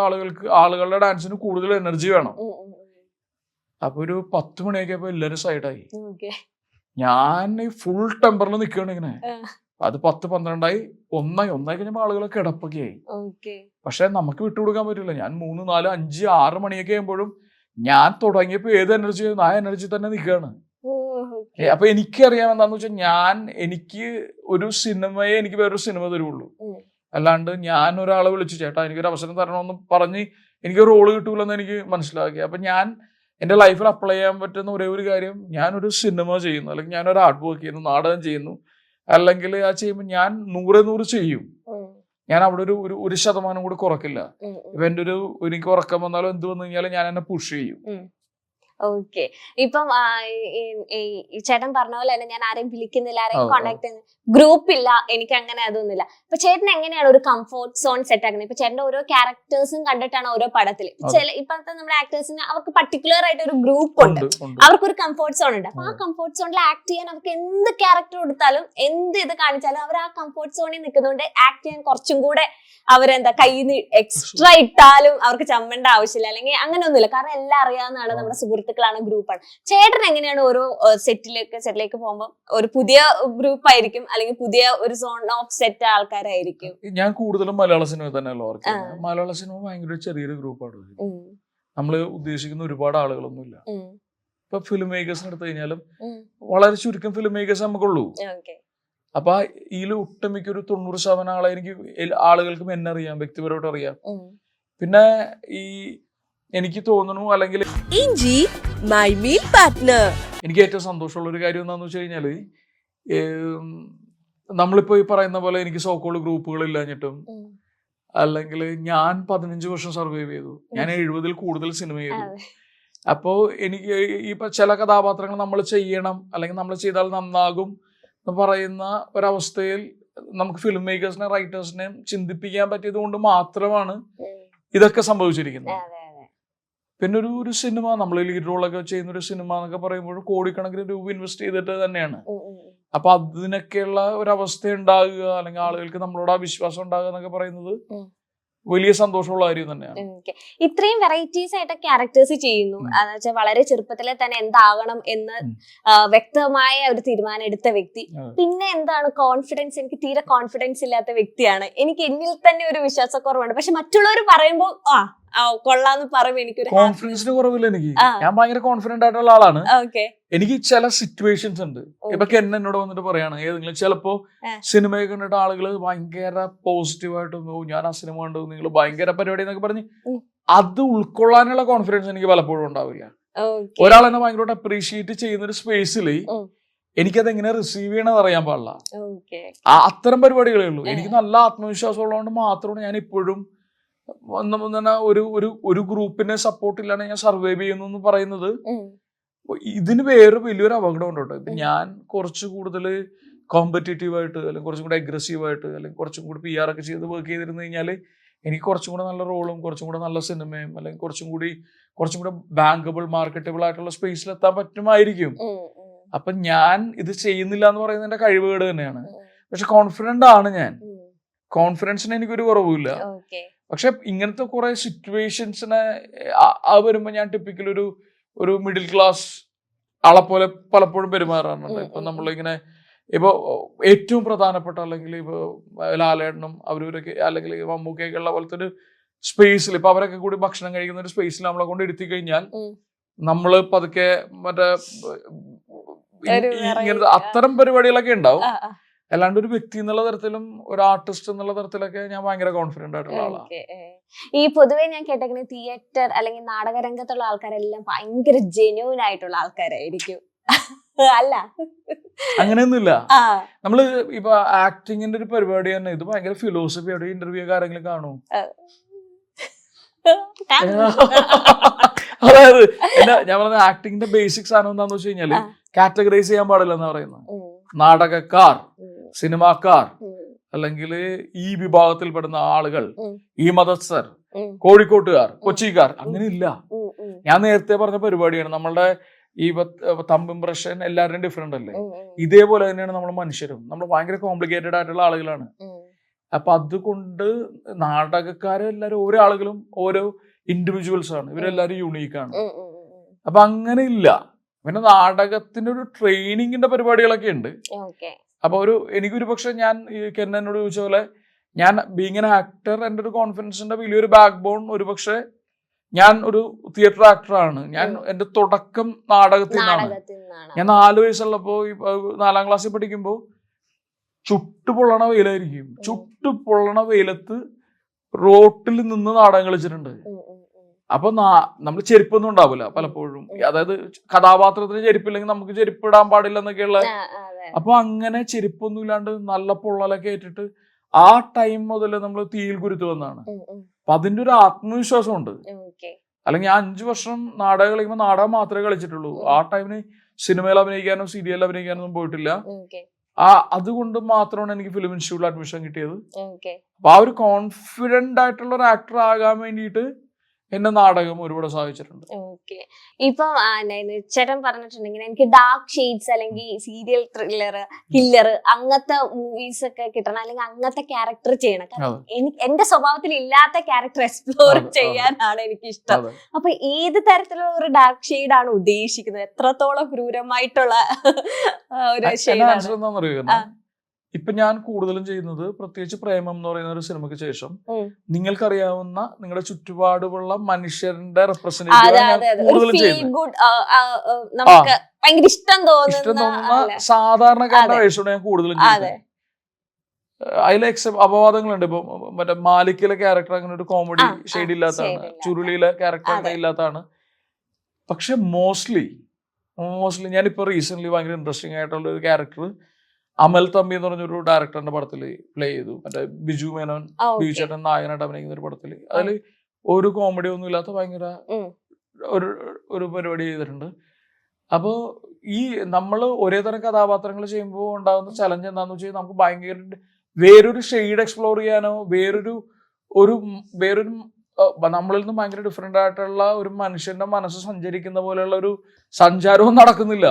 ആളുകളുടെ ഡാൻസിന് കൂടുതൽ എനർജി വേണം. അപ്പൊ ഒരു 10 മണിയൊക്കെ ഇപ്പൊ എല്ലാരും സൈഡായി. ഞാൻ ഫുൾ ടെമ്പറിൽ നിൽക്കുകയാണ് ഇങ്ങനെ. അത് 10-12 ഒന്നായി കഴിഞ്ഞപ്പോ ആളുകളൊക്കെ കിടപ്പൊക്കെ ആയി. പക്ഷെ നമുക്ക് വിട്ടുകൊടുക്കാൻ പറ്റില്ല. ഞാൻ 3, 4, 5, 6 മണിയൊക്കെ ആകുമ്പോഴും ഞാൻ തുടങ്ങിയപ്പോ ഏത് എനർജി ആയിരുന്നു ആ എനർജി തന്നെ നിൽക്കുകയാണ്. അപ്പൊ എനിക്കറിയാം എന്താന്ന് വെച്ചാൽ എനിക്ക് ഒരു സിനിമയെ എനിക്ക് വേറൊരു സിനിമ തരുള്ളൂ. അല്ലാണ്ട് ഞാൻ ഒരാളെ വിളിച്ചു ചേട്ടാ എനിക്കൊരു അവസരം തരണമെന്ന് പറഞ്ഞ് എനിക്ക് റോള് കിട്ടൂലെന്ന് എനിക്ക് മനസ്സിലാക്കി. അപ്പൊ ഞാൻ എന്റെ ലൈഫിൽ അപ്ലൈ ചെയ്യാൻ പറ്റുന്ന ഒരേ ഒരു കാര്യം, ഞാനൊരു സിനിമ ചെയ്യുന്നു, അല്ലെങ്കിൽ ഞാനൊരു ആർട്ട് വർക്ക് ചെയ്യുന്നു, നാടകം ചെയ്യുന്നു, അല്ലെങ്കിൽ ആ ചെയ്യുമ്പോൾ ഞാൻ 100% ചെയ്യും. ഞാൻ അവിടെ ഒരു ശതമാനം കൂടി കുറക്കില്ല. ഇപ്പൊ എന്റെ എനിക്ക് ഉറക്കം വന്നാലും എന്ത് വന്നു കഴിഞ്ഞാലും ഞാൻ എന്നെ പുഷ് ചെയ്യും. ഓക്കെ. ഇപ്പം ഈ ചേട്ടൻ പറഞ്ഞ പോലെ തന്നെ ഞാൻ ആരെയും വിളിക്കുന്നില്ല, ആരെയും കോണ്ടാക്ട് ചെയ്യുന്നില്ല, ഗ്രൂപ്പ് ഇല്ല, എനിക്ക് അങ്ങനെ അതൊന്നുമില്ല. അപ്പൊ ചേട്ടൻ എങ്ങനെയാണ് ഒരു കംഫോർട്ട് സോൺ സെറ്റ് ആക്കുന്നത്? ഇപ്പൊ ചേട്ടന്റെ ഓരോ ക്യാരക്ടേഴ്സും കണ്ടിട്ടാണ് ഓരോ പടത്തിൽ ഇപ്പോഴത്തെ നമ്മുടെ ആക്ടേഴ്സിന് അവർക്ക് പർട്ടിക്കുലർ ആയിട്ട് ഒരു ഗ്രൂപ്പ് ഉണ്ട്, അവർക്കൊരു കംഫോർട്ട് സോൺ ഉണ്ട്. അപ്പൊ ആ കംഫോർട്ട് സോണിൽ ആക്ട് ചെയ്യാൻ അവർക്ക് എന്ത് ക്യാരക്ടർ കൊടുത്താലും എന്ത് ഇത് കാണിച്ചാലും അവർ ആ കംഫോർട്ട് സോണിൽ നിൽക്കുന്നതുകൊണ്ട് ആക്ട് ചെയ്യാൻ കുറച്ചും കൂടെ അവരെന്താ കയ്യിൽ നിന്ന് എക്സ്ട്രാ ഇട്ടാലും അവർക്ക് ചമ്മേണ്ട ആവശ്യമില്ല, അല്ലെങ്കിൽ അങ്ങനെ ഒന്നുമില്ല. കാരണം എല്ലാം അറിയാവുന്നതാണ്, നമ്മുടെ സുഹൃത്തുക്കളാണ്, ഗ്രൂപ്പാണ്. ചേട്ടൻ എങ്ങനെയാണ് ഓരോ സെറ്റിലേക്ക് പോകുമ്പോൾ ഒരു പുതിയ ഗ്രൂപ്പ് ആയിരിക്കും, അല്ലെങ്കിൽ പുതിയ ഒരു സോൺ ഓഫ് സെറ്റ് ആൾക്കാരായിരിക്കും? ഞാൻ കൂടുതലും മലയാള സിനിമ തന്നെയല്ലോ വർക്ക് ചെയ്യുന്നത്. മലയാള സിനിമ ഭയങ്കര ചെറിയൊരു ഗ്രൂപ്പാണ്. നമ്മള് ഉദ്ദേശിക്കുന്ന ഒരുപാട് ആളുകളൊന്നുമില്ല. ഇപ്പൊ ഫിലിം മേക്കേഴ്സിന് എടുത്തു കഴിഞ്ഞാലും വളരെ ചുരുക്കം ഫിലിം മേക്കേഴ്സ് നമുക്കുള്ളൂ. അപ്പൊ ഇതിൽ ഒട്ടുമിക്ക ഒരു 90% ആളെ ആളുകൾക്കും എന്നെ അറിയാം, വ്യക്തിപരമായിട്ട് അറിയാം. പിന്നെ എനിക്ക് തോന്നുന്നു, അല്ലെങ്കിൽ ഇഞ്ചി മൈ മീൽ പാർട്ട്ണർ, എനിക്ക് ഏറ്റവും സന്തോഷമുള്ള ഒരു കാര്യം എന്താണെന്ന് വെച്ച് കഴിഞ്ഞാല്, നമ്മളിപ്പോ ഈ പറയുന്ന പോലെ എനിക്ക് സോക്കോള് ഗ്രൂപ്പുകൾ ഇല്ലാഞ്ഞിട്ടും, അല്ലെങ്കിൽ ഞാൻ 15 വർഷം സർവൈവ് ചെയ്തു, ഞാൻ 70-ൽ കൂടുതൽ സിനിമ ചെയ്തു. അപ്പോ എനിക്ക് ഇപ്പൊ ചില കഥാപാത്രങ്ങൾ നമ്മൾ ചെയ്യണം, അല്ലെങ്കിൽ നമ്മൾ ചെയ്താൽ നന്നാകും എന്ന് പറയുന്ന ഒരവസ്ഥയിൽ നമുക്ക് ഫിലിം മേക്കേഴ്സിനെ, റൈറ്റേഴ്സിനെയും ചിന്തിപ്പിക്കാൻ പറ്റിയത് കൊണ്ട് മാത്രമാണ് ഇതൊക്കെ സംഭവിച്ചിരിക്കുന്നത്. പിന്നെ ഒരു സിനിമ, നമ്മൾ ലീഡ് റോളൊക്കെ ചെയ്യുന്ന ഒരു സിനിമ എന്നൊക്കെ പറയുമ്പോൾ കോടിക്കണക്കിന് രൂപ ഇൻവെസ്റ്റ് ചെയ്തിട്ട് തന്നെയാണ്. അപ്പൊ അതിനൊക്കെയുള്ള ഒരവസ്ഥ ഉണ്ടാകുക, അല്ലെങ്കിൽ ആളുകൾക്ക് നമ്മളോട് ആ വിശ്വാസം ഉണ്ടാകുക എന്നൊക്കെ പറയുന്നത് വലിയ സന്തോഷമുള്ള കാര്യം തന്നെയാണ്. ഇത്രയും വെറൈറ്റീസ് ആയിട്ട് ക്യാരക്ടേഴ്സ് ചെയ്യുന്നു, എന്നുവെച്ചാൽ വളരെ ചെറുപ്പത്തിലെ തന്നെ എന്താകണം എന്ന് വ്യക്തമായ ഒരു തീരുമാനം എടുത്ത വ്യക്തി. പിന്നെ എന്താണ് കോൺഫിഡൻസ്? എനിക്ക് തീരെ കോൺഫിഡൻസ് ഇല്ലാത്ത വ്യക്തിയാണ്, എനിക്ക് എന്നിൽ തന്നെ ഒരു വിശ്വാസക്കുറവുണ്ട്. പക്ഷെ മറ്റുള്ളവർ പറയുമ്പോൾ കൊള്ളാന്ന് പറയുമ്പോ എനിക്കൊരു കോൺഫിഡൻസിന് കുറവില്ല. എനിക്ക് ഞാൻ ഭയങ്കര കോൺഫിഡന്റ് ആയിട്ടുള്ള ആളാണ്. എനിക്ക് ചില സിറ്റുവേഷൻസ് ഉണ്ട്. ഇപ്പൊ എന്നോട് വന്നിട്ട് പറയാണ് ഏതെങ്കിലും ചിലപ്പോ സിനിമയൊക്കെ കണ്ടിട്ട് ആളുകൾ ഭയങ്കര പോസിറ്റീവായിട്ട് ഞാൻ ആ സിനിമ കണ്ടു, നിങ്ങൾ ഭയങ്കര പരിപാടി എന്നൊക്കെ പറഞ്ഞ് അത് ഉൾക്കൊള്ളാനുള്ള കോൺഫിഡൻസ് എനിക്ക് പലപ്പോഴും ഉണ്ടാവില്ല. ഒരാൾ എന്നെ ഭയങ്കരമായിട്ട് അപ്രീഷിയേറ്റ് ചെയ്യുന്ന ഒരു സ്പേസിൽ എനിക്കത് എങ്ങനെ റിസീവ് ചെയ്യണമെന്ന് അറിയാൻ പാടില്ല. അത്തരം പരിപാടികളേ ഉള്ളൂ. എനിക്ക് നല്ല ആത്മവിശ്വാസം ഉള്ളതുകൊണ്ട് മാത്രമാണ് ഞാൻ ഇപ്പോഴും ഒരു ഗ്രൂപ്പിനെ സപ്പോർട്ട് ഇല്ലാണ്ട് ഞാൻ സർവൈവ് ചെയ്യുന്നു എന്ന് പറയുന്നത്. ഇതിന് വേറെ വലിയൊരു അപകടം ഉണ്ട് കേട്ടോ. ഇപ്പൊ ഞാൻ കുറച്ച് കൂടുതൽ കോമ്പറ്റേറ്റീവായിട്ട്, അല്ലെങ്കിൽ കുറച്ചും കൂടെ അഗ്രസീവായിട്ട്, അല്ലെങ്കിൽ കുറച്ചും കൂടി PR ഒക്കെ ചെയ്ത് വർക്ക് ചെയ്തിരുന്നു കഴിഞ്ഞാൽ എനിക്ക് കുറച്ചും കൂടെ നല്ല റോളും, കുറച്ചും കൂടെ നല്ല സിനിമയും, അല്ലെങ്കിൽ കുറച്ചും കൂടെ ബാങ്കബിൾ, മാർക്കറ്റബിൾ ആയിട്ടുള്ള സ്പേസിൽ എത്താൻ പറ്റുമായിരിക്കും. അപ്പൊ ഞാൻ ഇത് ചെയ്യുന്നില്ല എന്ന് പറയുന്നത് എന്റെ കഴിവുകേട് തന്നെയാണ്. പക്ഷെ കോൺഫിഡന്റ് ആണ് ഞാൻ. കോൺഫിഡൻസിന് എനിക്കൊരു കുറവുമില്ല. പക്ഷെ ഇങ്ങനത്തെ കുറെ സിറ്റുവേഷൻസിനെ വരുമ്പോ ഞാൻ ടിപ്പിക്കൽ ഒരു മിഡിൽ ക്ലാസ് ആളെ പോലെ പലപ്പോഴും പെരുമാറാറുണ്ട്. ഇപ്പൊ നമ്മളിങ്ങനെ ഇപ്പൊ ഏറ്റവും പ്രധാനപ്പെട്ട, അല്ലെങ്കിൽ ഇപ്പൊ ലാലേട്ടനും അവരൊക്കെ, അല്ലെങ്കിൽ മമ്മൂക്കയൊക്കെ ഉള്ള പോലത്തെ ഒരു സ്പേസിൽ ഇപ്പൊ അവരൊക്കെ കൂടി ഭക്ഷണം കഴിക്കുന്ന ഒരു സ്പേസിൽ നമ്മളെ കൊണ്ട് ഇരുത്തി കഴിഞ്ഞാൽ നമ്മള് പതുക്കെ മറ്റേ ഇങ്ങനത്തെ അത്തരം പരിപാടികളൊക്കെ ഉണ്ടാവും. അല്ലാണ്ട് ഒരു വ്യക്തി എന്നുള്ള തരത്തിലും ഒരു ആർട്ടിസ്റ്റ് എന്നുള്ള തരത്തിലൊക്കെ ഞാൻ ഭയങ്കര കോൺഫിഡന്റ് ആയിട്ടുള്ള ആളാണ്. ഈ പൊതുവെ ഞാൻ കേട്ടേക്കുന്നത് തിയേറ്റർ അല്ലെങ്കിൽ നാടകരംഗത്തുള്ള ആൾക്കാരെല്ലാം ഭയങ്കര ജെന്യൂൻ ആയിട്ടുള്ള ആൾക്കാരായിരിക്കും. അല്ല, അങ്ങനെയൊന്നുമില്ല. നമ്മള് ഇപ്പൊ ആക്ടിങ്ങിന്റെ ഒരു പരിപാടി തന്നെ, ഇത് ഭയങ്കര ഫിലോസഫി ആയിട്ട് ഇന്റർവ്യൂ ഒക്കെ ആരെങ്കിലും കാണൂ? അതായത് ഞാൻ പറഞ്ഞ ആക്ടിങ്ങിന്റെ ബേസിക് സാധനം എന്താന്ന് വെച്ച് കഴിഞ്ഞാല് കാറ്റഗറൈസ് ചെയ്യാൻ പാടില്ല എന്നാ പറയുന്നത്. നാടകക്കാർ, സിനിമാക്കാർ, അല്ലെങ്കിൽ ഈ വിഭാഗത്തിൽപ്പെടുന്ന ആളുകൾ, ഈ മതസ്ഥർ, കോഴിക്കോട്ടുകാർ, കൊച്ചിക്കാർ, അങ്ങനെ ഇല്ല. ഞാൻ നേരത്തെ പറഞ്ഞ പരിപാടിയാണ്. നമ്മളുടെ ഈ തമ്പ് ഇംപ്രഷൻ എല്ലാവരുടെയും ഡിഫറെന്റ് അല്ലേ? ഇതേപോലെ തന്നെയാണ് നമ്മൾ മനുഷ്യരും. നമ്മൾ ഭയങ്കര കോംപ്ലിക്കേറ്റഡ് ആയിട്ടുള്ള ആളുകളാണ്. അപ്പൊ അതുകൊണ്ട് നാടകക്കാരെല്ലാരും ഓരോ ആളുകളും ഓരോ ഇൻഡിവിജ്വൽസ് ആണ്. ഇവരെല്ലാരും യുണീക്കാണ്. അപ്പൊ അങ്ങനെ ഇല്ല. പിന്നെ നാടകത്തിന്റെ ഒരു ട്രെയിനിങ്ങിന്റെ പരിപാടികളൊക്കെ ഉണ്ട്. അപ്പൊ എനിക്കൊരു പക്ഷെ ഞാൻ കെന്നോട് ചോദിച്ച പോലെ, ഞാൻ ബീങ് എൻ ആക്ടർ, എൻ്റെ ഒരു കോൺഫിഡൻസിന്റെ വലിയൊരു ബാക്ക് ബോൺ ഒരു പക്ഷെ ഞാൻ ഒരു തിയേറ്റർ ആക്ടറാണ്. ഞാൻ എന്റെ തുടക്കം നാടകത്തിൽ നിന്നാണ്. ഞാൻ 4 വയസ്സുള്ളപ്പോ 4ാം ക്ലാസ്സിൽ പഠിക്കുമ്പോ ചുട്ടുപൊള്ളണ വെയിലായിരിക്കും. ചുട്ടുപൊള്ളണ വെയിലത്ത് റോട്ടിൽ നിന്ന് നാടകം കളിച്ചിട്ടുണ്ട്. അപ്പൊ നമ്മൾ ചെരുപ്പൊന്നും ഉണ്ടാവില്ല പലപ്പോഴും. അതായത് കഥാപാത്രത്തിന് ചെരുപ്പില്ലെങ്കിൽ നമുക്ക് ചെരുപ്പ് ഇടാൻ പാടില്ല എന്നൊക്കെയുള്ള. അപ്പൊ അങ്ങനെ ചെരുപ്പൊന്നും ഇല്ലാണ്ട് നല്ല പൊള്ളലൊക്കെ ഏറ്റിട്ട് ആ ടൈം മുതൽ നമ്മൾ തീയിൽ കുരുത്ത് വന്നാണ്. അപ്പൊ അതിന്റെ ഒരു ആത്മവിശ്വാസം ഉണ്ട്. അല്ലെങ്കിൽ ഞാൻ 5 വർഷം നാടകം കളിക്കുമ്പോൾ നാടകം മാത്രമേ കളിച്ചിട്ടുള്ളൂ. ആ ടൈമിന് സിനിമയിൽ അഭിനയിക്കാനോ സീരിയലിൽ അഭിനയിക്കാനോ ഒന്നും പോയിട്ടില്ല. അതുകൊണ്ട് മാത്രമാണ് എനിക്ക് ഫിലിം ഇൻസ്റ്റിറ്റ്യൂട്ടിൽ അഡ്മിഷൻ കിട്ടിയത്. അപ്പൊ ആ ഒരു കോൺഫിഡന്റ് ആയിട്ടുള്ള ഒരു ആക്ടർ ആകാൻ വേണ്ടിയിട്ട് എന്നെ നാടകം ഒരുപാട് സഹായിച്ചിട്ടുണ്ട്. ഓക്കെ. ഇപ്പം ചേട്ടൻ പറഞ്ഞിട്ടുണ്ടെങ്കിൽ എനിക്ക് ഡാർക്ക് ഷെയ്ഡ്സ് അല്ലെങ്കിൽ സീരിയൽ ത്രില്ലർ, കില്ലർ അങ്ങനത്തെ മൂവീസ് ഒക്കെ കിട്ടണം, അല്ലെങ്കിൽ അങ്ങനത്തെ ക്യാരക്ടർ ചെയ്യണം. കാരണം എനിക്ക് എന്റെ സ്വഭാവത്തിൽ ഇല്ലാത്ത ക്യാരക്ടർ എക്സ്പ്ലോർ ചെയ്യാനാണ് എനിക്ക് ഇഷ്ടം. അപ്പൊ ഏത് തരത്തിലുള്ള ഒരു ഡാർക്ക് ഷെയ്ഡ് ആണ് ഉദ്ദേശിക്കുന്നത്? എത്രത്തോളം ക്രൂരമായിട്ടുള്ള ഒരു ഷെയ്ഡ്? ഇപ്പൊ ഞാൻ കൂടുതലും ചെയ്യുന്നത്, പ്രത്യേകിച്ച് പ്രേമം എന്ന് പറയുന്ന ഒരു സിനിമയ്ക്ക് ശേഷം നിങ്ങൾക്കറിയാവുന്ന നിങ്ങളുടെ ചുറ്റുപാടുമുള്ള മനുഷ്യരുടെ റെപ്രസെന്റേറ്റീവ് കൂടുതലും ചെയ്യുന്നത്. ഇഷ്ടം തോന്നുന്ന സാധാരണക്കാരുടെ വേഷമാണ് ഞാൻ കൂടുതലും ചെയ്യുന്നത്. അതിലെ അപവാദങ്ങളുണ്ട്. ഇപ്പൊ മറ്റേ മാലിക്കിലെ ക്യാരക്ടർ അങ്ങനെ ഒരു കോമഡി ഷെയ്ഡ് ഇല്ലാത്തതാണ്, ചുരുളിയിലെ ക്യാരക്ടർ അങ്ങനെ ഇല്ലാത്തതാണ്. പക്ഷെ മോസ്റ്റ്ലി ഞാനിപ്പോ റീസെന്റ് ഭയങ്കര ഇൻട്രസ്റ്റിംഗ് ആയിട്ടുള്ള ഒരു ക്യാരക്ടർ അമൽ തമ്പി എന്ന് പറഞ്ഞൊരു ഡയറക്ടറിന്റെ പടത്തിൽ പ്ലേ ചെയ്തു. മറ്റേ ബിജു മേനോൻ, ബിജു ചേട്ടൻ നായകനായിട്ട് അഭിനയിക്കുന്ന ഒരു പടത്തിൽ. അതിൽ ഒരു കോമഡി ഒന്നും ഇല്ലാത്ത ഭയങ്കര ഒരു പരിപാടി ചെയ്തിട്ടുണ്ട്. അപ്പോൾ ഈ നമ്മൾ ഒരേ തരം കഥാപാത്രങ്ങൾ ചെയ്യുമ്പോൾ ഉണ്ടാകുന്ന ചലഞ്ച് എന്താണെന്ന് വെച്ചാൽ നമുക്ക് ഭയങ്കര വേറൊരു ഷെയ്ഡ് എക്സ്പ്ലോർ ചെയ്യാനോ വേറൊരു നമ്മളിൽ നിന്ന് ഭയങ്കര ഡിഫറെന്റ് ആയിട്ടുള്ള ഒരു മനുഷ്യന്റെ മനസ്സ് സഞ്ചരിക്കുന്ന പോലെയുള്ള ഒരു സഞ്ചാരവും നടക്കുന്നില്ല.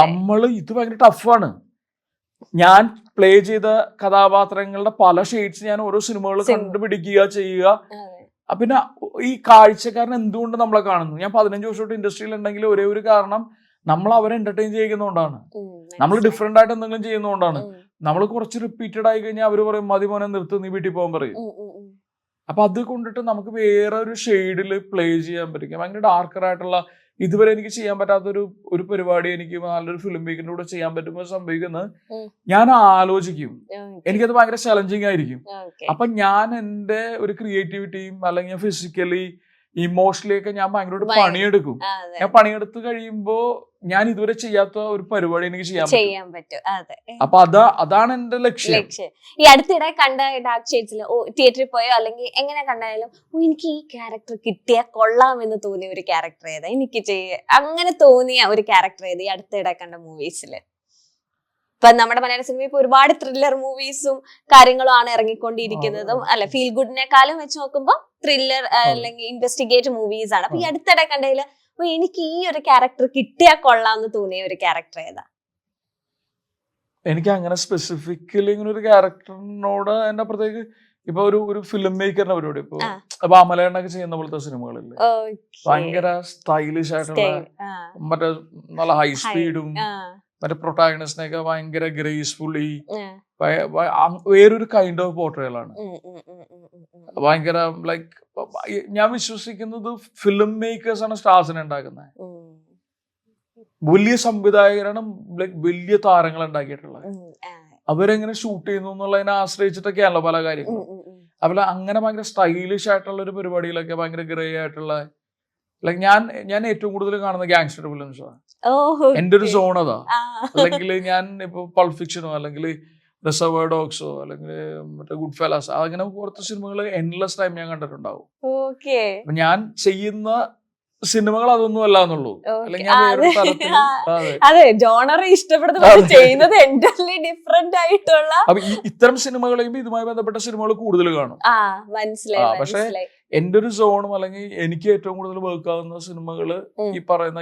നമ്മൾ ഇത് ഭയങ്കര ടഫാണ്. ഞാൻ പ്ലേ ചെയ്ത കഥാപാത്രങ്ങളുടെ പല ഷെയ്ഡ്സ് ഞാൻ ഓരോ സിനിമകൾ കണ്ടുപിടിക്കുക ചെയ്യുക. പിന്നെ ഈ കാഴ്ചക്കാരൻ എന്തുകൊണ്ട് നമ്മളെ കാണുന്നു? ഞാൻ 15 വർഷമായിട്ട് ഇൻഡസ്ട്രിയിൽ ഉണ്ടെങ്കിൽ ഒരേ ഒരു കാരണം, നമ്മൾ അവരെ എന്റർടൈൻ ചെയ്യുന്നതുകൊണ്ടാണ്. നമ്മൾ ഡിഫറെന്റ് ആയിട്ട് എന്തെങ്കിലും ചെയ്യുന്നതുകൊണ്ടാണ്. നമ്മൾ കുറച്ച് റിപ്പീറ്റഡ് ആയി കഴിഞ്ഞാൽ അവർ പറയും മതി മോനെ നിർത്ത്, നീ വീട്ടിൽ പോകാൻ പറയും. അപ്പൊ അത് കൊണ്ടിട്ട് നമുക്ക് വേറെ ഒരു ഷെയ്ഡിൽ പ്ലേ ചെയ്യാൻ പറ്റും. ഭയങ്കര ഡാർക്കർ ആയിട്ടുള്ള, ഇതുവരെ എനിക്ക് ചെയ്യാൻ പറ്റാത്തൊരു പരിപാടി എനിക്ക് നല്ലൊരു ഫിലിം മേക്കിന്റെ കൂടെ ചെയ്യാൻ പറ്റുമ്പോൾ സംഭവിക്കുന്നത്, ഞാൻ ആലോചിക്കും, എനിക്കത് ഭയങ്കര ചലഞ്ചിങ് ആയിരിക്കും. അപ്പൊ ഞാൻ എന്റെ ഒരു ക്രിയേറ്റിവിറ്റിയും അല്ലെങ്കിൽ ഫിസിക്കലി ഇമോഷണലി ഒക്കെ ഞാൻ ഭയങ്കരമായിട്ട് പണിയെടുക്കും. ഞാൻ പണിയെടുത്ത് കഴിയുമ്പോ ഞാൻ ഇതുവരെ ചെയ്യാത്ത ഒരു പരിപാടി എനിക്ക് ചെയ്യാൻ പറ്റും. അപ്പൊ അതാണ് എന്റെ ലക്ഷ്യം. ഈ അടുത്തിടെ കണ്ട ഡാർക്ക് ഷെയ്ഡ്സിൽ തിയേറ്ററിൽ പോയോ അല്ലെങ്കിൽ എങ്ങനെ കണ്ടായാലും എനിക്ക് ഈ ക്യാരക്ടർ കിട്ടിയാൽ കൊള്ളാമെന്ന് തോന്നിയ ഒരു ക്യാരക്ടർ ഏതാ? എനിക്ക് അങ്ങനെ തോന്നിയ ഒരു ക്യാരക്ടർ ഏത് ഈ അടുത്തിടെ കണ്ട മൂവീസില്? ഇപ്പൊ നമ്മുടെ മലയാള സിനിമ ഇപ്പൊ ഒരുപാട് ത്രില്ലർ മൂവീസും കാര്യങ്ങളും ആണ് ഇറങ്ങിക്കൊണ്ടിരിക്കുന്നതും. അല്ല, ഫീൽ ഗുഡിനെക്കാളും വെച്ച് നോക്കുമ്പോ ത്രില്ലർ അല്ലെങ്കിൽ ഇൻവെസ്റ്റിഗേറ്റ് മൂവീസ് ആണ്. അപ്പൊ ഈ അടുത്തിടെ കണ്ടതില് എനിക്ക് ഈ ഒരു ക്യാരക്ടർ കിട്ടിയാൽ കൊള്ളാന്ന് തോന്നിയ ഒരു ക്യാരക്ടർ ഏതാ? എനിക്ക് അങ്ങനെ സ്പെസിഫിക്കലി ഇങ്ങനെ ഒരു ക്യാരക്ടറിനോട് എന്റെ പ്രത്യേക ഇപ്പൊ ഒരു ഫിലിം മേക്കറിന്റെ പരിപാടി ഇപ്പൊ അമലേണ്ണൊക്കെ ചെയ്യുന്ന പോലത്തെ സിനിമകളില്ലേ, ഭയങ്കര സ്റ്റൈലിഷ് ആയിട്ടുള്ള, മറ്റേ നല്ല ഹൈ സ്പീഡും മറ്റേ പ്രൊട്ടാഗണിസ്റ്റിനെയൊക്കെ ഭയങ്കര ഗ്രേസ്ഫുള്ളി, വേറൊരു കൈൻഡ് ഓഫ് പോർട്രയലാണ്. ഭയങ്കര ലൈക്ക് ഞാൻ വിശ്വസിക്കുന്നത് ഫിലിം മേക്കേഴ്സ് ആണ് സ്റ്റാർസിനെ ഉണ്ടാക്കുന്നത്. വലിയ സംവിധായകരാണ് ലൈക്ക് വലിയ താരങ്ങൾ ഉണ്ടാക്കിയിട്ടുള്ളത്. അവരെങ്ങനെ ഷൂട്ട് ചെയ്യുന്നു എന്നുള്ളതിനെ ആശ്രയിച്ചിട്ടൊക്കെയാണല്ലോ പല കാര്യങ്ങളും. അതുപോലെ അങ്ങനെ ഭയങ്കര സ്റ്റൈലിഷ് ആയിട്ടുള്ള ഒരു പരിപാടിയിലൊക്കെ ഭയങ്കര ഗ്രേ ആയിട്ടുള്ള, ലൈക്ക് ഞാൻ ഏറ്റവും കൂടുതൽ കാണുന്ന ഗാങ്സ്റ്റർ ഫിലിംസാണ്. എന്റെ ഒരു സോൺ അതാ. അല്ലെങ്കിൽ ഞാൻ ഇപ്പൊ പൾപ്പ് ഫിക്ഷനോ അല്ലെങ്കിൽ റിസർവർ ഡോഗ്സോ അല്ലെങ്കിൽ മറ്റേ ഗുഡ് ഫെലാസ്, അങ്ങനെ കുറച്ച് സിനിമകൾ എൻലെസ് ടൈം ഞാൻ കണ്ടിട്ടുണ്ടാവും. ഞാൻ ചെയ്യുന്ന സിനിമകൾ അതൊന്നും അല്ല എന്നുള്ളൂ. അല്ലെങ്കിൽ ഞാൻ വേറൊരു തരത്തിൽ അപ്പൊ ഇത്തരം സിനിമകൾ കഴിയുമ്പോൾ ഇതുമായി ബന്ധപ്പെട്ട സിനിമകൾ കൂടുതൽ കാണും. പക്ഷെ എന്റെ ഒരു സോണും അല്ലെങ്കിൽ എനിക്ക് ഏറ്റവും കൂടുതൽ വർക്ക് ആവുന്ന സിനിമകള് ഈ പറയുന്ന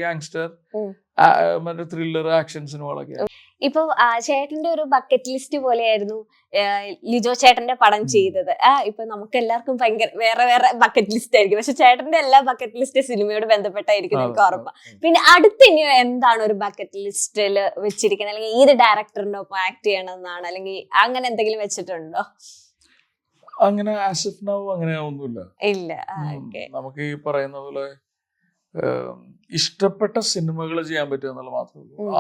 ഗാങ്സ്റ്റർ, മറ്റേ ത്രില്ലർ, ആക്ഷൻ സിനിമകളൊക്കെ. ഇപ്പൊ ചേട്ടന്റെ ഒരു ബക്കറ്റ് ലിസ്റ്റ് പോലെയായിരുന്നു ലിജോ ചേട്ടന്റെ പടം ചെയ്തത്. ഇപ്പൊ നമുക്ക് എല്ലാവർക്കും ഭയങ്കര വേറെ വേറെ ബക്കറ്റ് ലിസ്റ്റ് ആയിരിക്കും, പക്ഷെ ചേട്ടന്റെ എല്ലാ ബക്കറ്റ് ലിസ്റ്റ് സിനിമയോട് ബന്ധപ്പെട്ടായിരിക്കും എനിക്ക് ഉറപ്പാ. പിന്നെ അടുത്ത് ഇനി എന്താണ് ഒരു ബക്കറ്റ് ലിസ്റ്റിൽ വെച്ചിരിക്കുന്നത്, അല്ലെങ്കിൽ ഏത് ഡയറക്ടറിന്റെ ഒപ്പം ആക്ട് ചെയ്യണമെന്നാണ്, അല്ലെങ്കിൽ അങ്ങനെ എന്തെങ്കിലും വെച്ചിട്ടുണ്ടോ? അങ്ങനെ ആസ് ഓഫ് നൗ അങ്ങനെ ഒന്നുമില്ല. ഇല്ല. നമുക്ക് ഈ പറയുന്ന പോലെ ഇഷ്ടപ്പെട്ട സിനിമകൾ ചെയ്യാൻ പറ്റുക എന്നുള്ള മാത്രമേ ഉള്ളൂ.